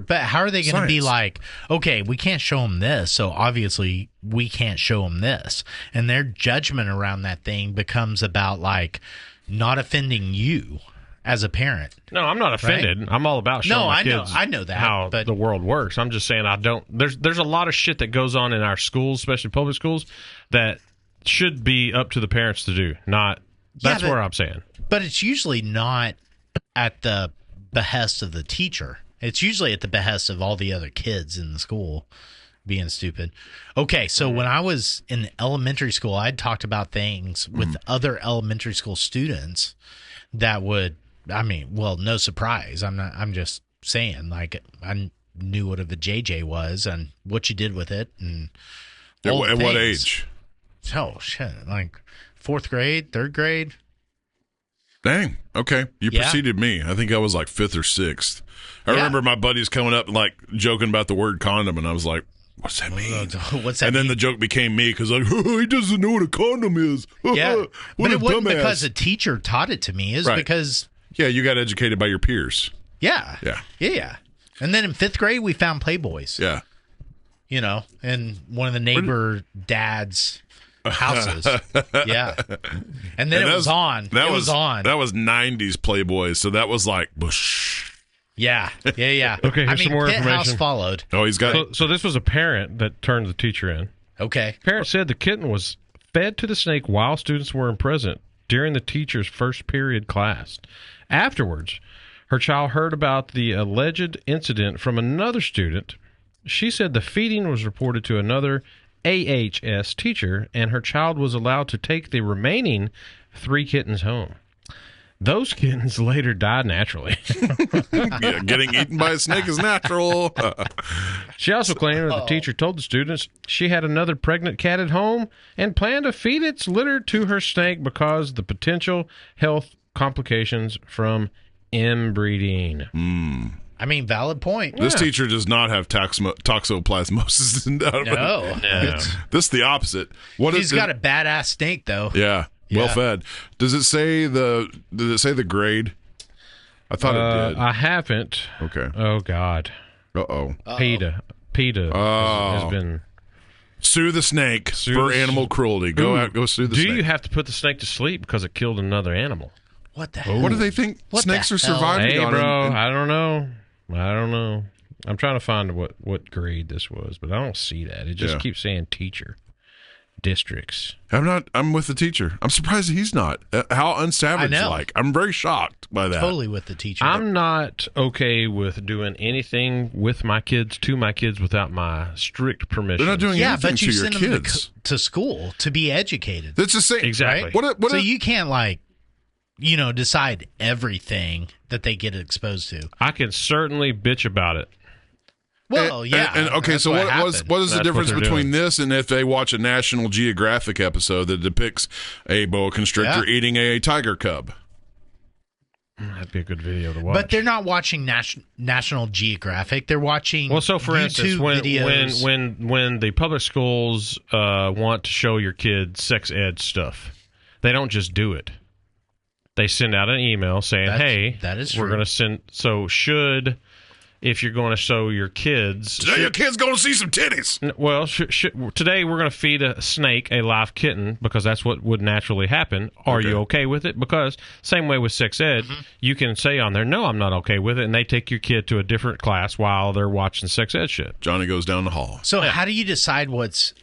But how are they going to be like, okay, we can't show them this, so obviously we can't show them this. And their judgment around that thing becomes about, like, not offending you as a parent. No, I'm not offended. Right? I'm all about showing my kids I know that, how the world works. I'm just saying there's a lot of shit that goes on in our schools, especially public schools, that should be up to the parents to do. That's where I'm saying. But it's usually not at the behest of the teacher. It's usually at the behest of all the other kids in the school being stupid. Okay, so when I was in elementary school, I'd talked about things with other elementary school students that would, no surprise. I'm just saying, like, I knew what a JJ was and what you did with it. And at what age? Oh, shit. Like 4th grade, 3rd grade. Dang. Okay. You preceded me. I think I was like 5th or 6th. I remember my buddies coming up and like joking about the word condom, and I was like, what's that mean? What's that and then the joke became me because like, he doesn't know what a condom is. Yeah. But it wasn't dumbass. because a teacher taught it to me. It's because... Yeah, you got educated by your peers. Yeah. Yeah. And then in 5th grade, we found Playboys. Yeah. You know, in one of the neighbor dads' houses. Yeah. And then it was on. That was 90s Playboys, so that was like, bush. Yeah. Okay, here's some more Pit information. House followed. Oh, he's got... So this was a parent that turned the teacher in. Okay. Parent said the kitten was fed to the snake while students were present during the teacher's first period class. Afterwards, her child heard about the alleged incident from another student. She said the feeding was reported to another AHS teacher, and her child was allowed to take the remaining 3 kittens home. Those kittens later died naturally. Yeah, getting eaten by a snake is natural. She also claimed that the teacher told the students she had another pregnant cat at home and planned to feed its litter to her snake because of the potential health complications from inbreeding. I mean, valid point. This teacher does not have toxoplasmosis. No. This is the opposite. He's got a badass snake, though. Yeah. Well fed. Did it say the grade? I thought it did. I haven't. Okay. Oh God. Uh-oh. PETA has been... Sue the snake for animal cruelty. Go sue the snake. Do you have to put the snake to sleep because it killed another animal? What the hell? What do they think snakes are surviving Hey, on? bro, I don't know. I'm trying to find what grade this was, but I don't see that. It just keeps saying teacher. Districts. I'm with the teacher. I'm surprised he's not. How unsavage like. I'm very shocked by that. Totally with the teacher. I'm not okay with doing anything with my kids, to my kids, without my strict permission. They're not doing anything but you to your send kids. them to school to be educated. That's the same. Exactly. Right? So you can't decide everything that they get exposed to. I can certainly bitch about it. Well, and okay, so what is the difference between this and if they watch a National Geographic episode that depicts a boa constrictor eating a tiger cub? That'd be a good video to watch. But they're not watching National Geographic. They're watching so for YouTube instance, videos. when the public schools want to show your kids sex ed stuff, they don't just do it. They send out an email saying, "Hey, that is we're going to send." So if you're going to show your kids... Today your kid's going to see some titties. Well, today we're going to feed a snake a live kitten because that's what would naturally happen. Are you okay with it? Because same way with sex ed, you can say on there, no, I'm not okay with it, and they take your kid to a different class while they're watching sex ed shit. Johnny goes down the hall. So how do you decide what's...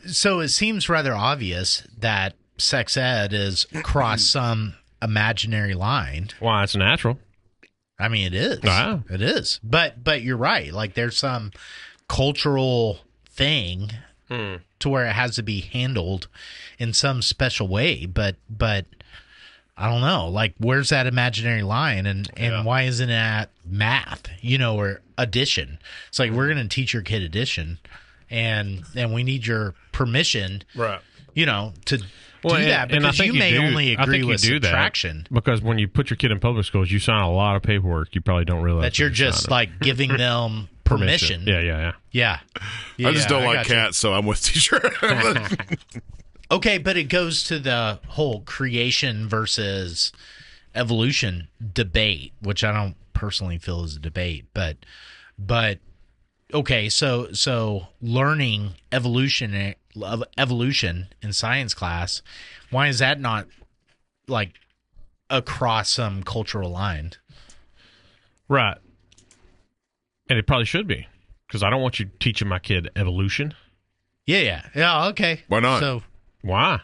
So it seems rather obvious that sex ed is across some imaginary line. Why, it's natural. I mean, it is. Wow. It is. But you're right. Like, there's some cultural thing to where it has to be handled in some special way. But I don't know. Like, where's that imaginary line? And why isn't it at math, or addition? It's like, we're going to teach your kid addition, and we need your permission, right? To do that, because you may only agree with subtraction. Because when you put your kid in public schools, you sign a lot of paperwork. You probably don't realize that you're just like giving them permission. Yeah. I just don't like cats, so I'm with teacher. Okay, but it goes to the whole creation versus evolution debate, which I don't personally feel is a debate, but okay, so learning evolution in science class, why is that not like across some cultural line? Right. And it probably should be, because I don't want you teaching my kid evolution. Yeah, okay. Why not? So why?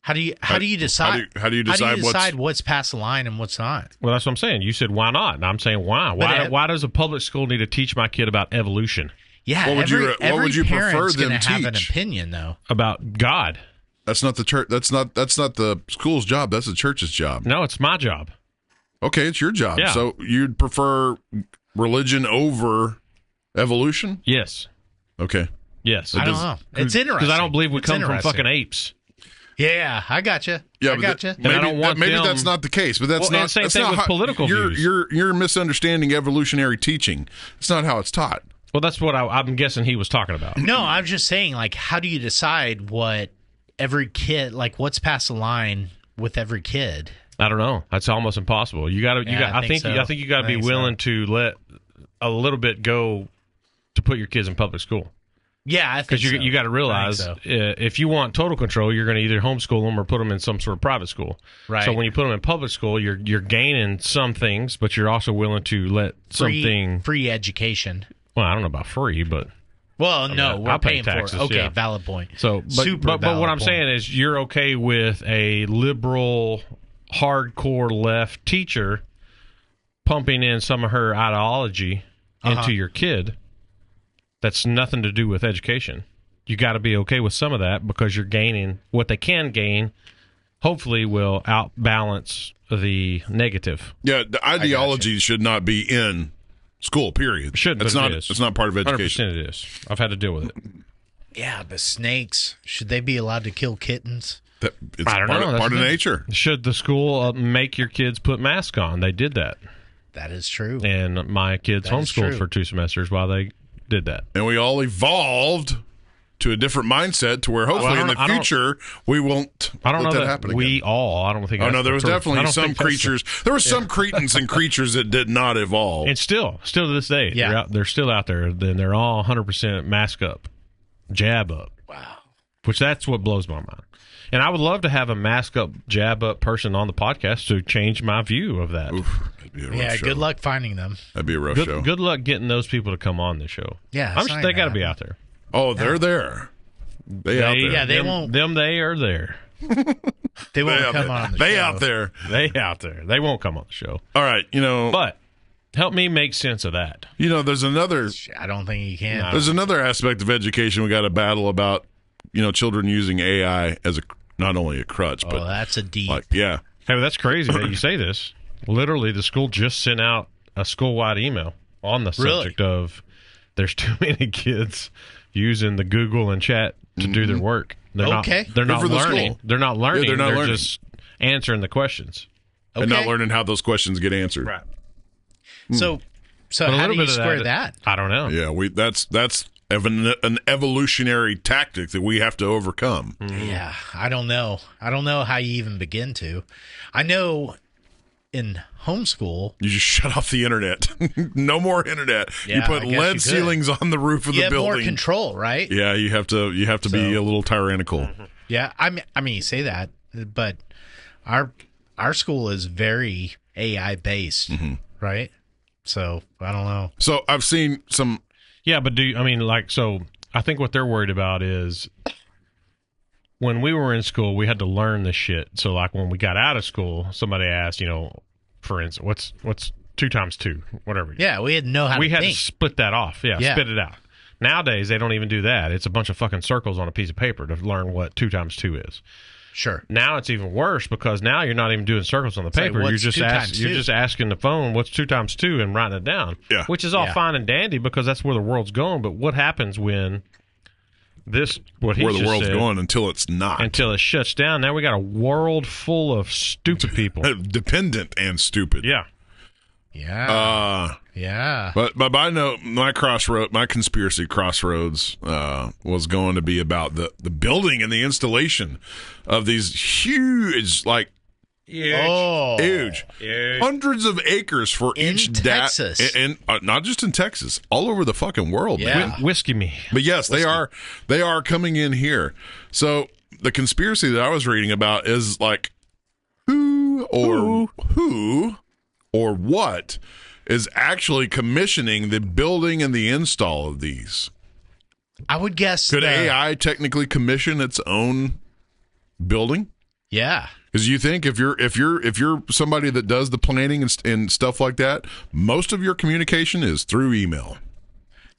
How do you decide? How do you decide what's past the line and what's not? Well, that's what I'm saying. You said why not, and I'm saying why. Why does a public school need to teach my kid about evolution? Yeah, what would you prefer them teach? Have an opinion though about God. That's not the church. That's not the school's job. That's the church's job. No, it's my job. Okay, it's your job. Yeah. So you'd prefer religion over evolution? Yes. Okay. Yes. I don't know. It's interesting because I don't believe we come from fucking apes. Yeah, I gotcha. Yeah, I gotcha. Maybe, I don't want maybe them, that's not the case, but that's not. Same that's thing not with how, political views. You're misunderstanding evolutionary teaching. It's not how it's taught. Well, that's what I'm guessing he was talking about. No, I'm just saying, like, how do you decide what every kid, like, what's past the line with every kid? I don't know. That's almost impossible. You got to. I think you got to be willing to let a little bit go to put your kids in public school. Yeah, I think because you got to realize if you want total control, you're going to either homeschool them or put them in some sort of private school. Right. So when you put them in public school, you're gaining some things, but you're also willing to let free education. Well, I don't know about free, but we're paying taxes, for it. Okay, yeah. Valid point. So, but what I'm saying is, you're okay with a liberal, hardcore left teacher pumping in some of her ideology into your kid. That's nothing to do with education. You got to be okay with some of that because you're gaining what they can gain. Hopefully, will outbalance the negative. Yeah, the ideology should not be in school. Period. Should, it's but not. It is. It's not part of education. 100% it is. I've had to deal with it. Yeah, the snakes. Should they be allowed to kill kittens? It's I don't know. Part of nature. Should the school make your kids put masks on? They did that. That is true. And my kids homeschooled for 2 semesters while they did that. And we all evolved to a different mindset to where hopefully in the future we won't let that happen again. We all. I don't think. Oh no, there was definitely some creatures. There were some cretins and creatures that did not evolve. And still to this day, they're still out there. Then they're all 100% mask up, jab up. Wow. Which that's what blows my mind. And I would love to have a mask up, jab up person on the podcast to change my view of that. Oof, that'd be a rough show. Good luck finding them. That'd be a rough show. Good luck getting those people to come on the show. Yeah, I'm sure they got to be out there. Oh, they're there. They out there. Yeah, they won't. They are there. They won't come on the show. They out there. They out there. They won't come on the show. All right, But help me make sense of that. There's another. I don't think you can. No. There's another aspect of education we got to battle about. Children using AI as not only a crutch, but that's a deep. Hey, well, that's crazy that you say this. Literally, the school just sent out a school-wide email on the subject of there's too many kids using the Google and chat to do their work. They're not learning. They're not learning. They're just answering the questions. And not learning how those questions get answered. Right. So how do you square that? I don't know. Yeah, that's an evolutionary tactic that we have to overcome. Yeah, I don't know. I don't know how you even begin to. I know in homeschool, you just shut off the internet. No more internet. Yeah, you put lead ceilings on the roof of the building. You have more control, right? Yeah, you have to be a little tyrannical. Mm-hmm. Yeah, I mean, you say that, but our school is very AI based, right? So I don't know. So I've seen some. Yeah, but I think what they're worried about is when we were in school, we had to learn this shit. So, like, when we got out of school, somebody asked, for instance, what's 2 times 2, whatever. Yeah, we had to know how we to had think. to split that off. Yeah, spit it out. Nowadays, they don't even do that. It's a bunch of fucking circles on a piece of paper to learn what 2 times 2 is. Sure. Now it's even worse because now you're not even doing circles on the paper. Like, you're just asking the phone what's 2 times 2 and writing it down. Yeah. Which is all fine and dandy because that's where the world's going. But what happens when where the world's going until it's not? Until it shuts down. Now we got a world full of stupid people. Dependent and stupid. Yeah. Yeah. Yeah. But I know my conspiracy crossroads was going to be about the building and the installation of these huge, huge, hundreds of acres for each Texas, and not just in Texas, all over the fucking world. Yeah. Man. Whiskey me. But yes, they are coming in here. So the conspiracy that I was reading about is like who or what is actually commissioning the building and the install of these. I would guess could AI technically commission its own building? Yeah. Because you think if you're somebody that does the planning and stuff like that, most of your communication is through email.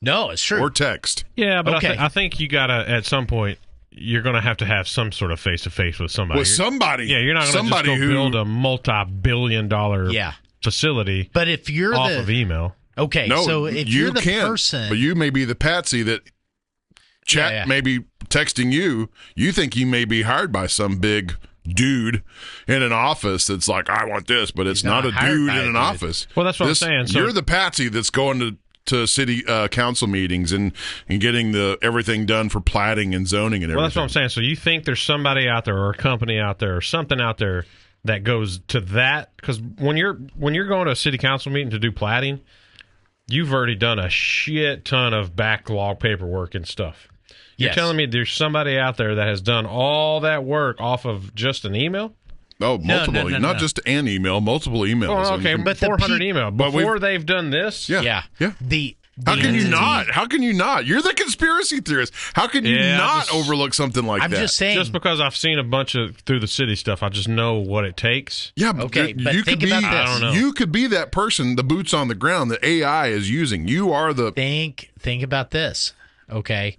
No, it's true. Or text. Yeah, but Okay. I think you gotta at some point you're gonna have to have some sort of face to face with somebody. With somebody. Yeah, you're not gonna just go build a multi-billion-dollar facility. But if you're off of email, okay. No, so if you're the person, but you may be the patsy that chat may be texting you. You think you may be hired by some big dude in an office that's like, I want this, but it's not a dude in an office. Well, that's what I'm saying. So you're the patsy that's going to city council meetings and getting everything done for platting and zoning and everything. Well, that's what I'm saying. So you think there's somebody out there or a company out there or something out there that goes to that? Because when you're going to a city council meeting to do platting, you've already done a shit ton of backlog paperwork and stuff. You're telling me there's somebody out there that has done all that work off of just an email? Oh, multiple. Not just an email, multiple emails. Oh, okay, but 400 email before they've done this? Yeah. The How can you not? How can you not? You're the conspiracy theorist. How can you not overlook something like that? I'm just saying. Just because I've seen a bunch of through the city stuff, I just know what it takes. Yeah, but okay, but you think could be. about this. I don't know. You could be that person, the boots on the ground that AI is using. You are the. Think about this. Okay,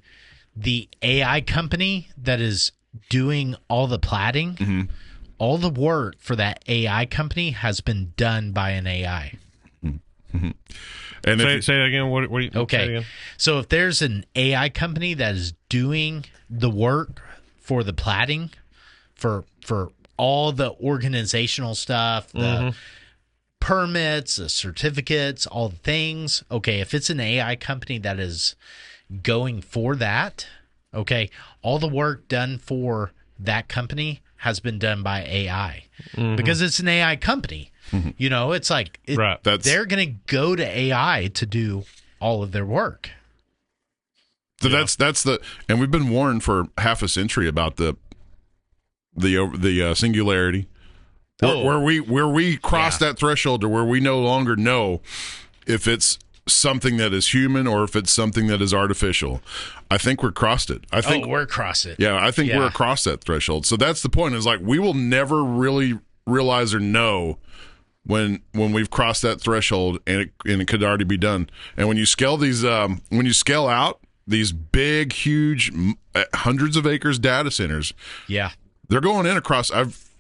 the AI company that is doing all the platting, all the work for that AI company has been done by an AI. And say that again. What do you, okay. say again? So if there's an AI company that is doing the work for the platting, for all the organizational stuff, the permits, the certificates, all the things. Okay, if it's an AI company that is going for that, okay, all the work done for that company has been done by AI because it's an AI company. You know, it's like they're going to go to AI to do all of their work. So that's the, and we've been warned for half a century about the singularity, where we cross that threshold to where we no longer know if it's something that is human or if it's something that is artificial. I think we're crossed it. I think we're across it. Yeah, I think we're across that threshold. So that's the point. Is like we will never really realize or know when we've crossed that threshold and it could already be done. And when you scale these, when you scale out these big, huge, hundreds of acres data centers, they're going in across. I've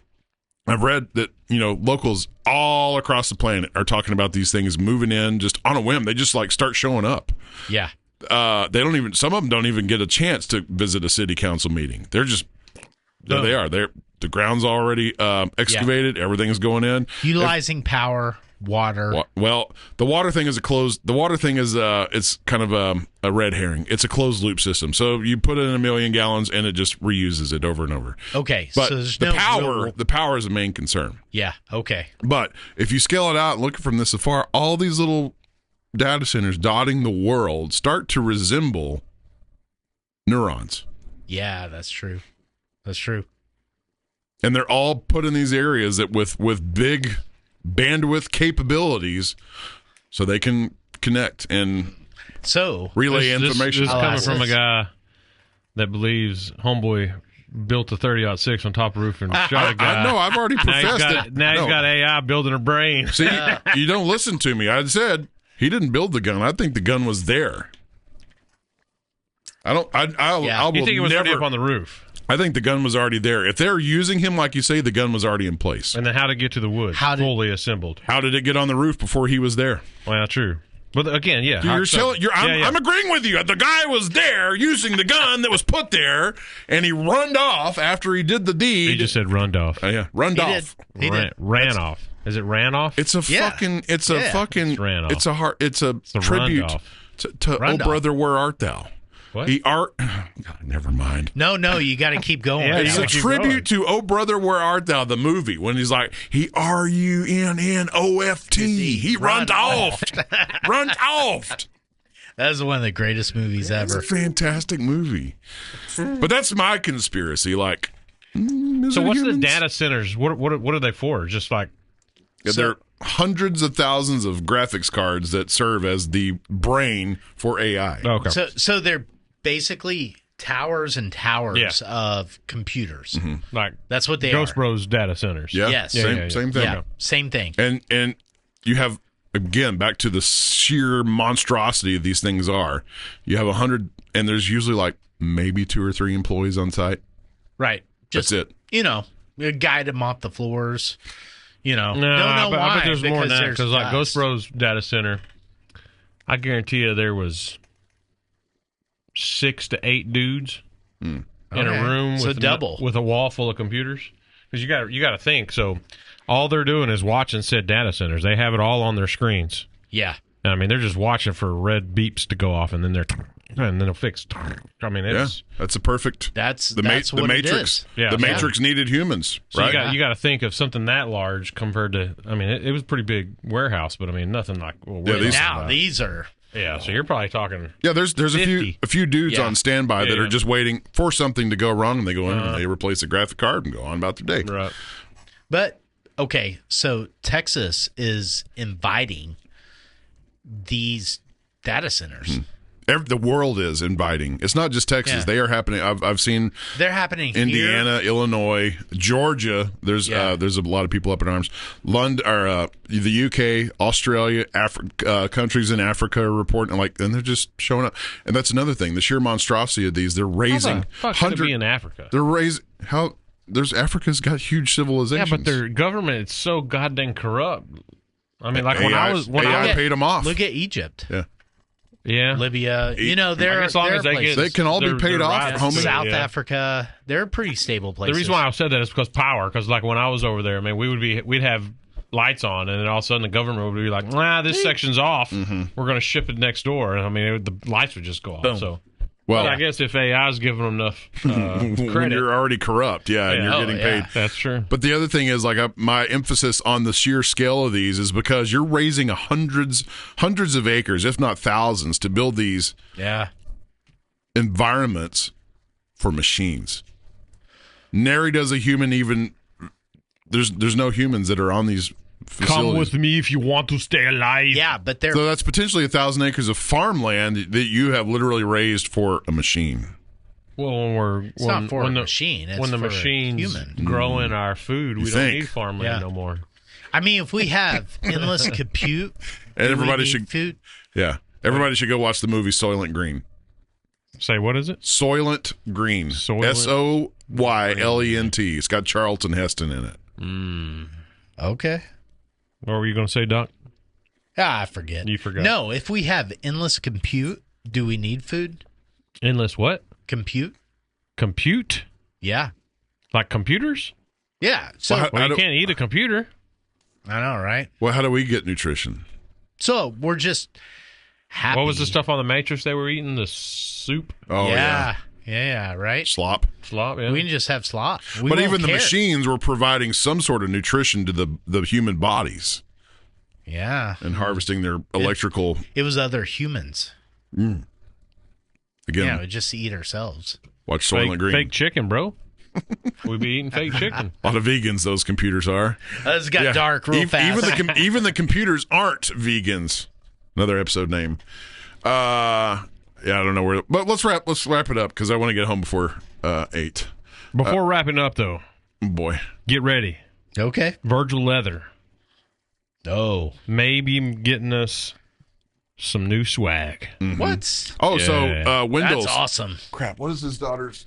read that, you know, locals all across the planet are talking about these things moving in just on a whim. They just like start showing up. Yeah. They don't even, some of them don't even get a chance to visit a city council meeting. They're just, there they are. The ground's already excavated. Yeah. Everything's going in. Utilizing power, water. Well, the water thing is it's kind of a red herring. It's a closed loop system. So you put it in 1 million gallons and it just reuses it over and over. Okay. But so there's the power is the main concern. Yeah. Okay. But if you scale it out and look from this afar, all these little data centers dotting the world start to resemble neurons. Yeah, that's true. That's true. And they're all put in these areas that with big bandwidth capabilities so they can connect and relay information. This is coming from a guy that believes homeboy built a 30-06 on top of the roof and shot a guy. I know, I've already professed it. Now he's got AI building a brain. See, you don't listen to me. I said he didn't build the gun. I think the gun was there. I You think it was already up on the roof? I think the gun was already there. If they're using him like you say, the gun was already in place. And then how to get to the woods? Fully assembled. How did it get on the roof before he was there? Well, true. But again, I'm agreeing with you. The guy was there using the gun that was put there, and he runned off after he did the deed. He just said runned off. Runned off. He did. Ran off. Is it ran off? It's a fucking. It's a fucking. It's It's a tribute to Oh Brother, Where Art Thou? What? God, never mind. No, you got to keep going. It's a tribute to Oh Brother, Where Art Thou, the movie, when he's like, he RUNNOFT. He runned off. Runned off. That is one of the greatest movies ever. It's a fantastic movie. But that's my conspiracy. Like, so what's the data centers? What are they for? Just like. They're hundreds of thousands of graphics cards that serve as the brain for AI. Okay. So they're basically towers and towers of computers. Like that's what they Ghost are. Bros data centers. Yeah. Yes. Same thing. Yeah. Same thing. And you have, again, back to the sheer monstrosity of these things are. You have 100, and there's usually like maybe 2 or 3 employees on site. Right. That's it. A guy to mop the floors. No, don't know why. I bet there's more than that because like guys. Ghost Bros data center, I guarantee you there was 6 to 8 dudes in a room with a wall full of computers. Because you got to think. So all they're doing is watching said data centers. They have it all on their screens. Yeah. I mean, they're just watching for red beeps to go off, and then they'll fix. I mean, it's that's a perfect. That's the what Matrix. It is. Yeah, the Matrix needed humans. So right? you got to think of something that large compared to. I mean, it was a pretty big warehouse, but I mean, nothing like. These are. Yeah, so you're probably talking. Yeah, there's 50. a few dudes on standby that are just waiting for something to go wrong, and they go in and they replace the graphic card and go on about their day. Right. But okay, so Texas is inviting these data centers. The world is inviting. It's not just Texas. Yeah. They are happening. I've seen they're happening. Indiana, here. Illinois, Georgia. There's a lot of people up in arms. London, or the UK, Australia, countries in Africa are reporting, and they're just showing up. And that's another thing. The sheer monstrosity of these. They're raising. How the fuck could it be in Africa? They're raising Africa's got huge civilizations. Yeah, but their government is so goddamn corrupt. I mean, like AI, when I was paid them off. Look at Egypt. Yeah. Libya. They're as long as they can all be paid off, homie. South Africa. They're pretty stable places. The reason why I said that is because power. Because like when I was over there, I mean, we'd have lights on, and then all of a sudden the government would be like, this section's off. We're going to ship it next door. And I mean, the lights would just go off. Boom. So. Well, I guess if AI is giving them enough credit, when you're already corrupt, and you're getting paid. That's true. But the other thing is, my emphasis on the sheer scale of these is because you're raising hundreds of acres, if not thousands, to build these environments for machines. Nary does a human even. There's no humans that are on these facilities. Come with me if you want to stay alive. Yeah, but so that's potentially 1,000 acres of farmland that you have literally raised for a machine. Well, it's not for a machine. It's when the for machine's human. growing our food, we don't need farmland no more. I mean, if we have endless compute, and everybody should food. Yeah, everybody should go watch the movie Soylent Green. Say, what is it? Soylent Green. Soylent It's got Charlton Heston in it. Okay. What were you going to say, Doc? I forget. You forgot. No, if we have endless compute, do we need food? Endless what? Compute. Compute? Yeah. Like computers? Yeah. So you can't eat a computer. I know, right? Well, how do we get nutrition? So we're just happy. What was the stuff on the Matrix they were eating? The soup? Oh, yeah. Yeah, right? Slop, yeah. We can just have slop. But even the machines were providing some sort of nutrition to the human bodies. Yeah. And harvesting their electrical. It was other humans. Again. Yeah, we just eat ourselves. Watch Soylent Green. Fake chicken, bro. We be eating fake chicken. A lot of vegans, those computers are. It's got dark real fast. Even the computers aren't vegans. Another episode name. Yeah, I don't know where, but let's wrap it up because I want to get home before 8. Before wrapping up, though, boy, get ready. Okay, Virgil Leather. Oh, maybe getting us some new swag. Mm-hmm. What? Oh, yeah. So Wendell's. That's awesome. Crap, what is his daughter's?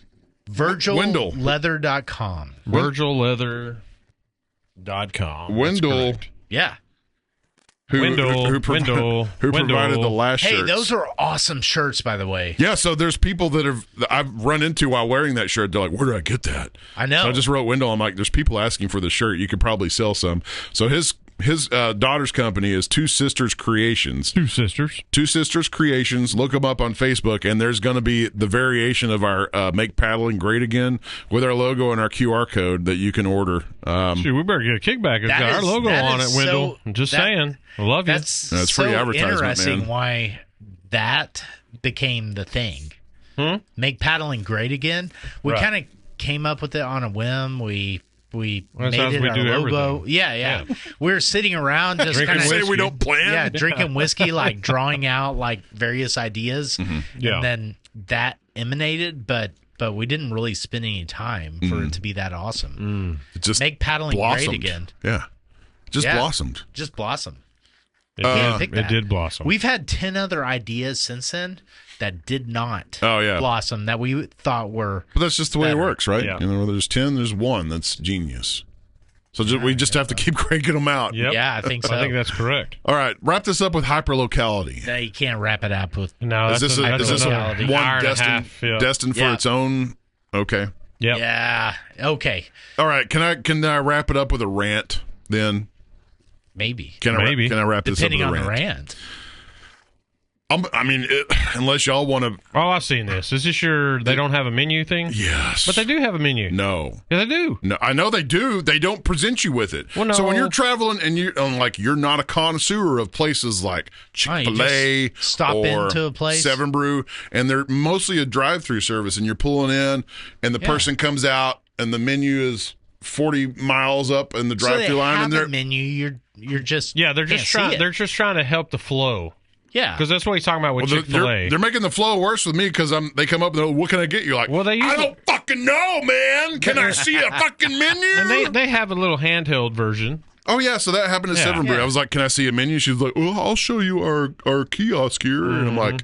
VirgilLeather.com. VirgilLeather.com. Wendell. Yeah. Who provided the last shirts. Hey, those are awesome shirts, by the way. Yeah, so there's people that I've run into while wearing that shirt. They're like, where did I get that? I know. So I just wrote Wendell. I'm like, there's people asking for the shirt. You could probably sell some. So his daughter's company is Two Sisters Creations. Two Sisters Creations. Look them up on Facebook, and there's going to be the variation of our Make Paddling Great Again with our logo and our QR code that you can order. Shoot, we better get a kickback. It's got our logo on it, Wendell. I'm just saying. I love you. That's free advertisement, interesting, man. why that became the thing. Make Paddling Great Again. We kind of came up with it on a whim. We made it our logo. Everything. Yeah. We were sitting around just kind of say we don't plan. Yeah, drinking whiskey, like drawing out like various ideas. Mm-hmm. And then that emanated, but we didn't really spend any time for it to be that awesome. It just make paddling blossomed. great again. Yeah, blossomed. Just blossomed. It did blossom. We've had 10 other ideas since then that did not yeah. blossom that we thought were. But that's just the way it better. works, right? Yeah. You know, there's 10, there's one that's genius. So we just have to keep cranking them out. Yep. Yeah, I think so. I think that's correct. All right, wrap this up with hyperlocality. No, you can't wrap it up with. No, Is this a one hour and a half, destined for Yeah. its own? Okay. Yep. Yeah. Okay. All right. Can I wrap it up with a rant then? Maybe. Can I wrap this up Depending with on a the rant? rant. Unless y'all want to. Oh, I've seen this. Is this they don't have a menu thing? Yes. But they do have a menu. No. Yeah, they do. No, I know they do. They don't present you with it. Well, no. So when you're traveling and you're not a connoisseur of places like Chick-fil-A just stop or into a place. Seven Brew, and they're mostly a drive-through service, and you're pulling in, and the person comes out, and the menu is 40 miles up in the drive-through line, and they're menu. You're just they're just trying. They're just trying to help the flow. Yeah, because that's what he's talking about with Chick-fil-A. They're making the flow worse with me because they come up and they're, what can I get you? Like, well, I don't fucking know, man. Can I see a fucking menu? And they have a little handheld version. Oh yeah, so that happened at Seven Brew. I was like, "Can I see a menu?" She was like, "Oh, I'll show you our kiosk here." And I'm like,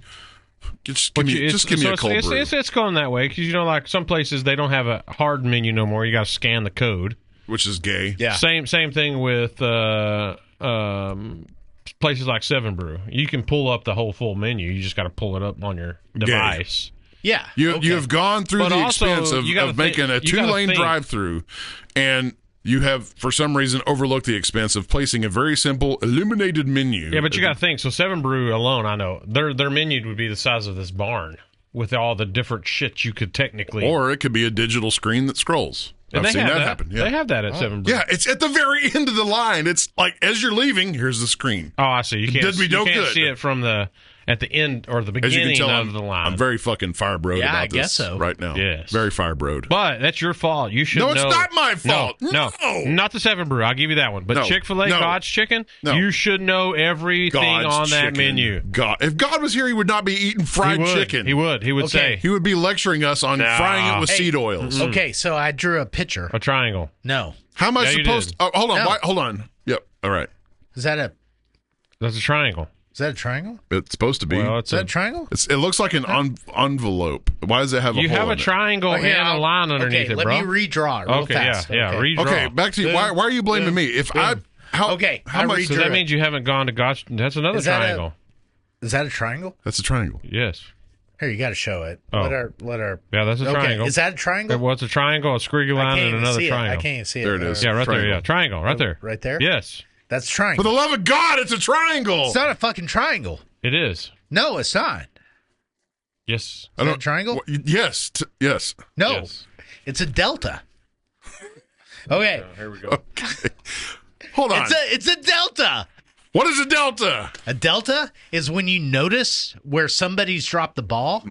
"Just give me a cold brew." It's going that way because like some places they don't have a hard menu no more. You got to scan the code, which is gay. Yeah. Same thing with places like Seven Brew. You can pull up the whole full menu. You just got to pull it up on your device. Yeah. You have gone through the expense of making a 2-lane drive-through, and you have, for some reason, overlooked the expense of placing a very simple illuminated menu. Yeah, but you got to think. So Seven Brew alone, I know, their menu would be the size of this barn with all the different shit you could technically... Or it could be a digital screen that scrolls. And I've seen that happen. Yeah. They have that at Seven Brew. Yeah, it's at the very end of the line. It's like, as you're leaving, here's the screen. Oh, I see. You can't see it from at the end or the beginning of the line. I'm very fucking firebrode about this. I guess so. Right now. Yes. Very firebrode. But that's your fault. You should know. No, it's not my fault. No, not the Seven Brew. I'll give you that one. But Chick-fil-A, God's Chicken, you should know everything on that menu. God, if God was here, he would not be eating fried chicken. He would. He would say. He would be lecturing us on frying it with seed oils. Okay, so I drew a picture. A triangle. No. How am I supposed to... Oh, hold on. No. Hold on. Yep. All right. That's a triangle. Is that a triangle? It's supposed to be. Well, is that a triangle? It looks like an envelope. Why does it have a hole in it? You have a triangle and a line underneath it, bro. Let me redraw it real fast. Yeah, redraw. Okay, back to you. Why are you blaming me? If how much? So that means you haven't gone to God's... That's another triangle. Is that a triangle? That's a triangle. Yes. Here, you got to show it. Oh. Let our. Yeah, that's a triangle. Is that a triangle? What's a triangle? A squiggly line and another triangle. I can't even see it. There it is. Yeah, right triangle. there. Yeah, triangle, right there. Right there. Yes. That's a triangle. For the love of God, it's a triangle. It's not a fucking triangle. It is. No, it's not. Yes. Is that a triangle? Yes. Yes. No, Yes. it's a delta. Okay. Here we go. Okay. Hold on. It's a delta. What is a delta? A delta is when you notice where somebody's dropped the ball,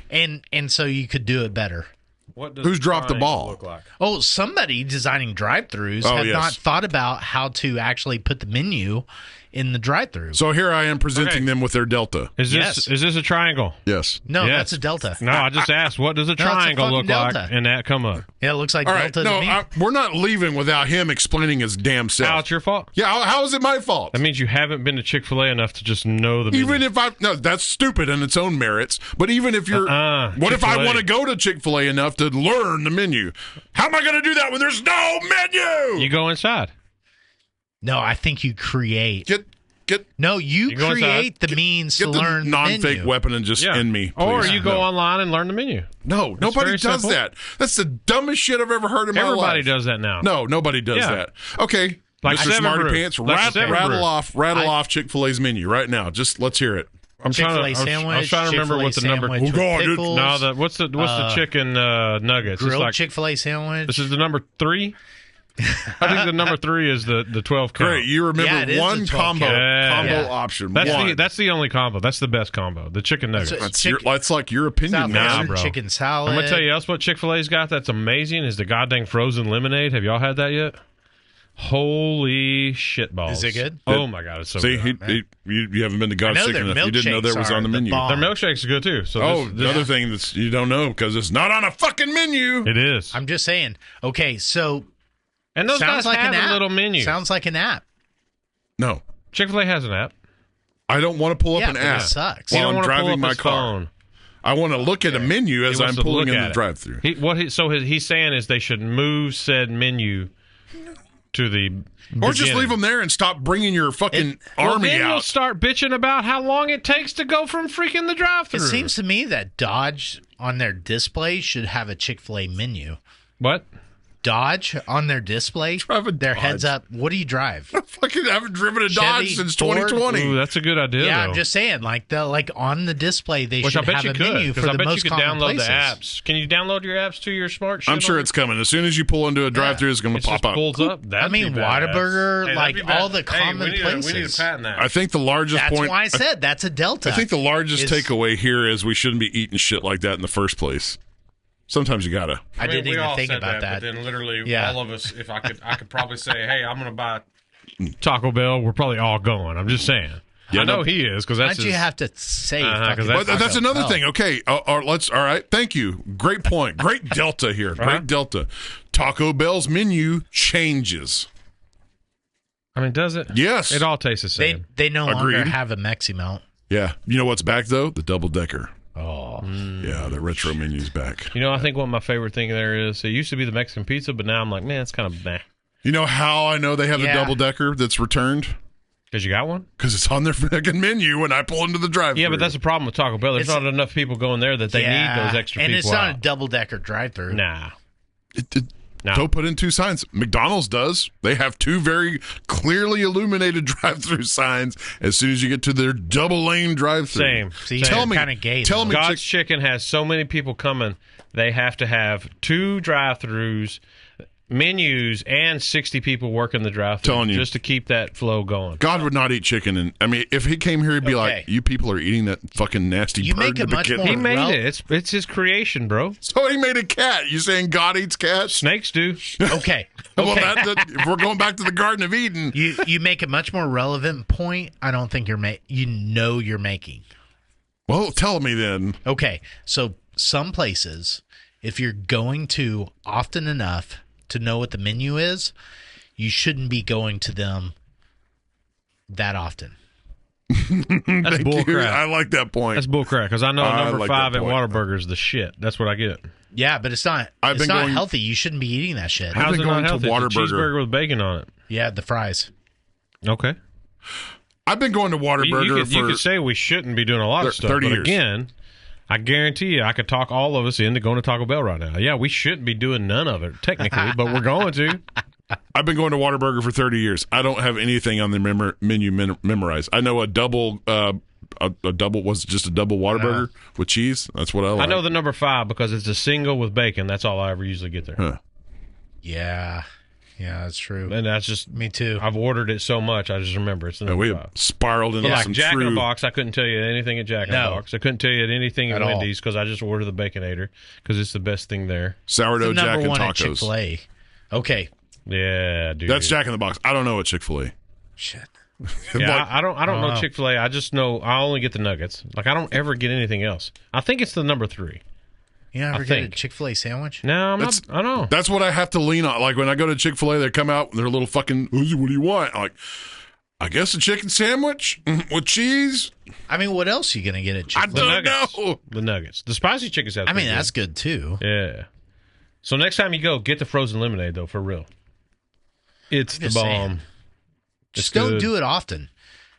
and so you could do it better. Who's dropped the ball? Look like? Oh, somebody designing drive-thrus had not thought about how to actually put the menu in the drive-thru. So here I am presenting them with their delta. Is this a triangle? Yes. No, Yes. that's a delta. No, I just asked, what does a triangle look delta. like? And that come up. Yeah, it looks like All right. delta to me. We're not leaving without him explaining his damn self. How it's your fault? Yeah, how is it my fault? That means you haven't been to Chick-fil-A enough to just know the menu. Even if that's stupid in its own merits. But even if you're, what if I Chick-fil-A. want to go to Chick-fil-A enough to learn the menu? How am I going to do that when there's no menu? You go inside. No, I think you create. You create inside. the means to Get the learn the non-fake menu. weapon and just end me. Or please. you go online and learn the menu. No, nobody very does simple. that. That's the dumbest shit I've ever heard in my life. Everybody does that now. No, nobody does that. Okay, Like Mr. Seven Smarty Brew. Pants, Like Seven Brew. rattle off Chick-fil-A's menu right now. Just let's hear it. I'm Chick-fil-A trying to sandwich, remember what the number. Chick-fil-A sandwich with pickles. No, what's the chicken nuggets? Grilled It's like, Chick-fil-A sandwich. this is the number 3. I think the number 3 is the 12 count. Great, you remember one combo option. That's the only combo. That's the best combo. The chicken nuggets. That's like your opinion, man. bro. Chicken salad. I'm gonna tell you else what Chick-fil-A's got that's amazing is the goddamn frozen lemonade. Have y'all had that yet? Holy shit balls. Is it good? Oh, my God. It's so good. You haven't been to God's Chicken enough. You didn't know there was on the menu. Their milkshakes are good, too. So the other thing that you don't know because it's not on a fucking menu. It is. I'm just saying. Okay, so... And those guys have a little menu. Sounds like an app. No. Chick-fil-A has an app. I don't want to pull up an app. It sucks. While I'm driving my car. Phone. I want to look at a menu as I'm pulling in the drive-thru. He's saying is they should move said menu to the or just leave them there and stop bringing your fucking army then out. You'll start bitching about how long it takes to go from freaking the drive-thru. It seems to me that Dodge on their display should have a Chick-fil-A menu. What? Dodge on their display, their heads up. What do you drive? I fucking haven't driven a Dodge since 2020. Ooh, that's a good idea. Yeah, though. I'm just saying, like on the display, they should have a menu for the most common places. The apps. Can you download your apps to your smart? I'm sure it's coming. As soon as you pull into a drive-thru, it's going to pop up. Pulls up. I mean, Whataburger, all the common places. We need to patent that. I think the largest That's point. why I said that's a delta. I think the largest takeaway here is we shouldn't be eating shit like that in the first place. Sometimes you gotta. I didn't even think about that. But then literally all of us, if I could probably say, hey, I'm going to buy Taco Bell. We're probably all going. I'm just saying. Yeah, I know he is because that's. Why'd you have to say? That's another thing. Okay, all right. Thank you. Great point. Great delta here. Great delta. Taco Bell's menu changes. I mean, does it? Yes. It all tastes the same. They no longer have a Mexi Melt. Yeah. You know what's back though? The double decker. Oh. Yeah, the retro menu's back. You know, I think what my favorite thing there is, it used to be the Mexican pizza, but now I'm like, man, it's kind of meh. You know how I know they have the double decker that's returned? Because you got one? Because it's on their fucking menu when I pull into the drive-thru. Yeah, but that's the problem with Taco Bell. There's not enough people going there that they need those extra people. And it's not a double-decker drive-thru. Nah. Don't put in two signs. McDonald's does. They have two very clearly illuminated drive-through signs as soon as you get to their double-lane drive-through. Same. See, tell me, kind of gay. Tell me, God's Chicken has so many people coming. They have to have two drive-throughs, menus, and 60 people working the drive-thru just to keep that flow going. God would not eat chicken, and I mean, if he came here, he'd be like, "You people are eating that fucking nasty bird." He made it. It's his creation, bro. So he made a cat. You saying God eats cats? Snakes do. Okay. Well, if we're going back to the Garden of Eden, you make a much more relevant point. I don't think you're making. Well, tell me then. Okay, so some places, if you're going to often enough to know what the menu is, you shouldn't be going to them that often. That's bullcrap. I like that point. That's bullcrap because I know number 5 at Whataburger is the shit. That's what I get. Yeah, but it's not. It's not healthy. You shouldn't be eating that shit. How's it not healthy? It's a cheeseburger with bacon on it. Yeah, the fries. Okay. I've been going to Whataburger you could say we shouldn't be doing a lot of stuff, 30 but years. Again, I guarantee you, I could talk all of us into going to Taco Bell right now. Yeah, we shouldn't be doing none of it technically, but we're going to. I've been going to Whataburger for 30 years. I don't have anything on the menu memorized. I know a double was just a double Whataburger with cheese. That's what I like. I know the number 5 because it's a single with bacon. That's all I ever usually get there. Huh. Yeah, that's true. And that's just me too. I've ordered it so much, I just remember it's the number 5. Spiraled into some Jack in the Box. I couldn't tell you anything at Jack in the Box. I couldn't tell you anything at Wendy's because I just ordered the Baconator because it's the best thing there. Sourdough Jack and one tacos. At Chick-fil-A. Okay. Yeah, dude. That's Jack in the Box. I don't know what Chick-fil-A. Shit. Yeah, I don't know Chick-fil-A. I just know I only get the nuggets. Like I don't ever get anything else. I think it's the number 3. You ever get a Chick-fil-A sandwich? No, I don't. That's what I have to lean on. Like when I go to Chick-fil-A, they come out with their little fucking, what do you want? I'm like, I guess a chicken sandwich with cheese. I mean, what else are you going to get at Chick-fil-A? I don't know. The nuggets. The spicy chicken sandwich. I mean, that's good too. Yeah. So next time you go, get the frozen lemonade, though, for real. It's the bomb. Just don't do it often.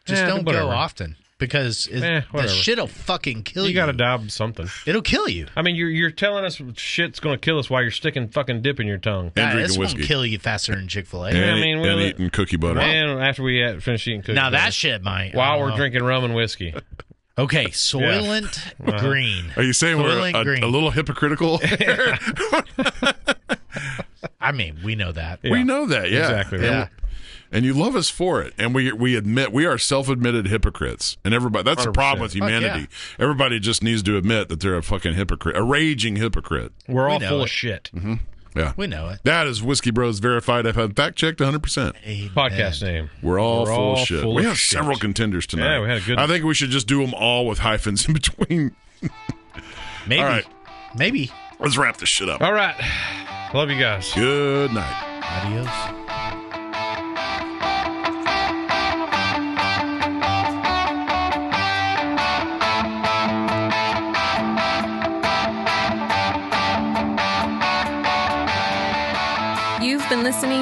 Just don't go often. Because the shit'll fucking kill you. You got to die with something. It'll kill you. I mean, you're telling us shit's going to kill us while you're sticking fucking dip in your tongue. And this whiskey. won't kill you faster than Chick-fil-A. And eating cookie butter. And after we finish eating cookie butter. Now that shit might. While we're drinking rum and whiskey. Okay, Soylent Green. Are you saying Soylent we're a little hypocritical? I mean, we know that. Yeah. We know that, yeah. Exactly. Yeah. And you love us for it. And we admit we are self-admitted hypocrites. And everybody, that's 100%. The problem with humanity. Yeah. Everybody just needs to admit that they're a fucking hypocrite, a raging hypocrite. We're all full of shit. Mm-hmm. Yeah. We know it. That is Whiskey Bros Verified. I've had fact checked 100%. Amen. Podcast name. We're all full of shit. We have several contenders tonight. Yeah, we had a good. I think we should just do them all with hyphens in between. Maybe. All right. Maybe. Let's wrap this shit up. All right. Love you guys. Good night. Adios. You've been listening